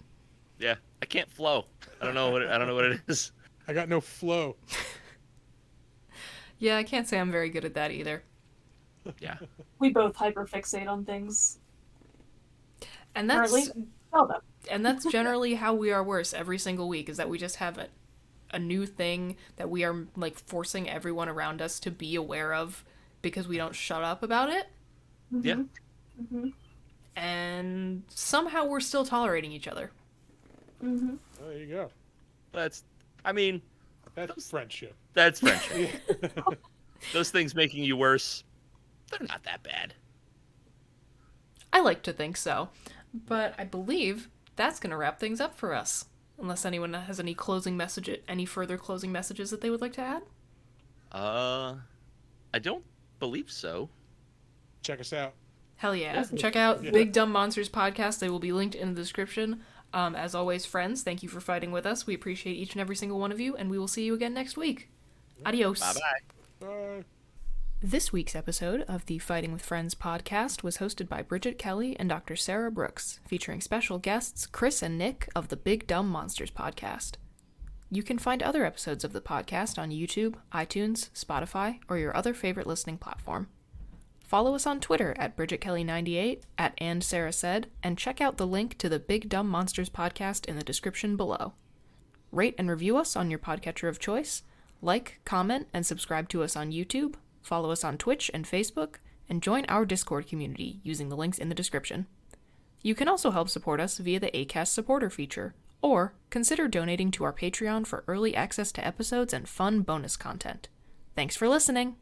Yeah, I can't flow. I don't know what it is. I got no flow. Yeah, I can't say I'm very good at that either. Yeah. We both hyperfixate on things. And Or at that's least tell them. and that's generally how we are worse every single week, is that we just have a new thing that we are like forcing everyone around us to be aware of because we don't shut up about it. Yeah. Mm-hmm. And somehow we're still tolerating each other. Mm-hmm. Oh, there you go. That's Friendship. that's friendship. Those things making you worse, they're not that bad. I like to think so. But I believe that's going to wrap things up for us. Unless anyone has any further closing messages that they would like to add? I don't believe so. Check us out. Hell yeah. Check out Big Dumb Monsters podcast. They will be linked in the description. As always, friends, thank you for fighting with us. We appreciate each and every single one of you, and we will see you again next week. Adios. Bye-bye. Bye. This week's episode of the Fighting with Friends podcast was hosted by Bridget Kelly and Dr. Sarah Brooks, featuring special guests Chris and Nick of the Big Dumb Monsters podcast. You can find other episodes of the podcast on YouTube, iTunes, Spotify, or your other favorite listening platform. Follow us on Twitter at BridgetKelly98, at AndSarahSaid, and check out the link to the Big Dumb Monsters podcast in the description below. Rate and review us on your podcatcher of choice, like, comment, and subscribe to us on YouTube, follow us on Twitch and Facebook, and join our Discord community using the links in the description. You can also help support us via the Acast supporter feature, or consider donating to our Patreon for early access to episodes and fun bonus content. Thanks for listening!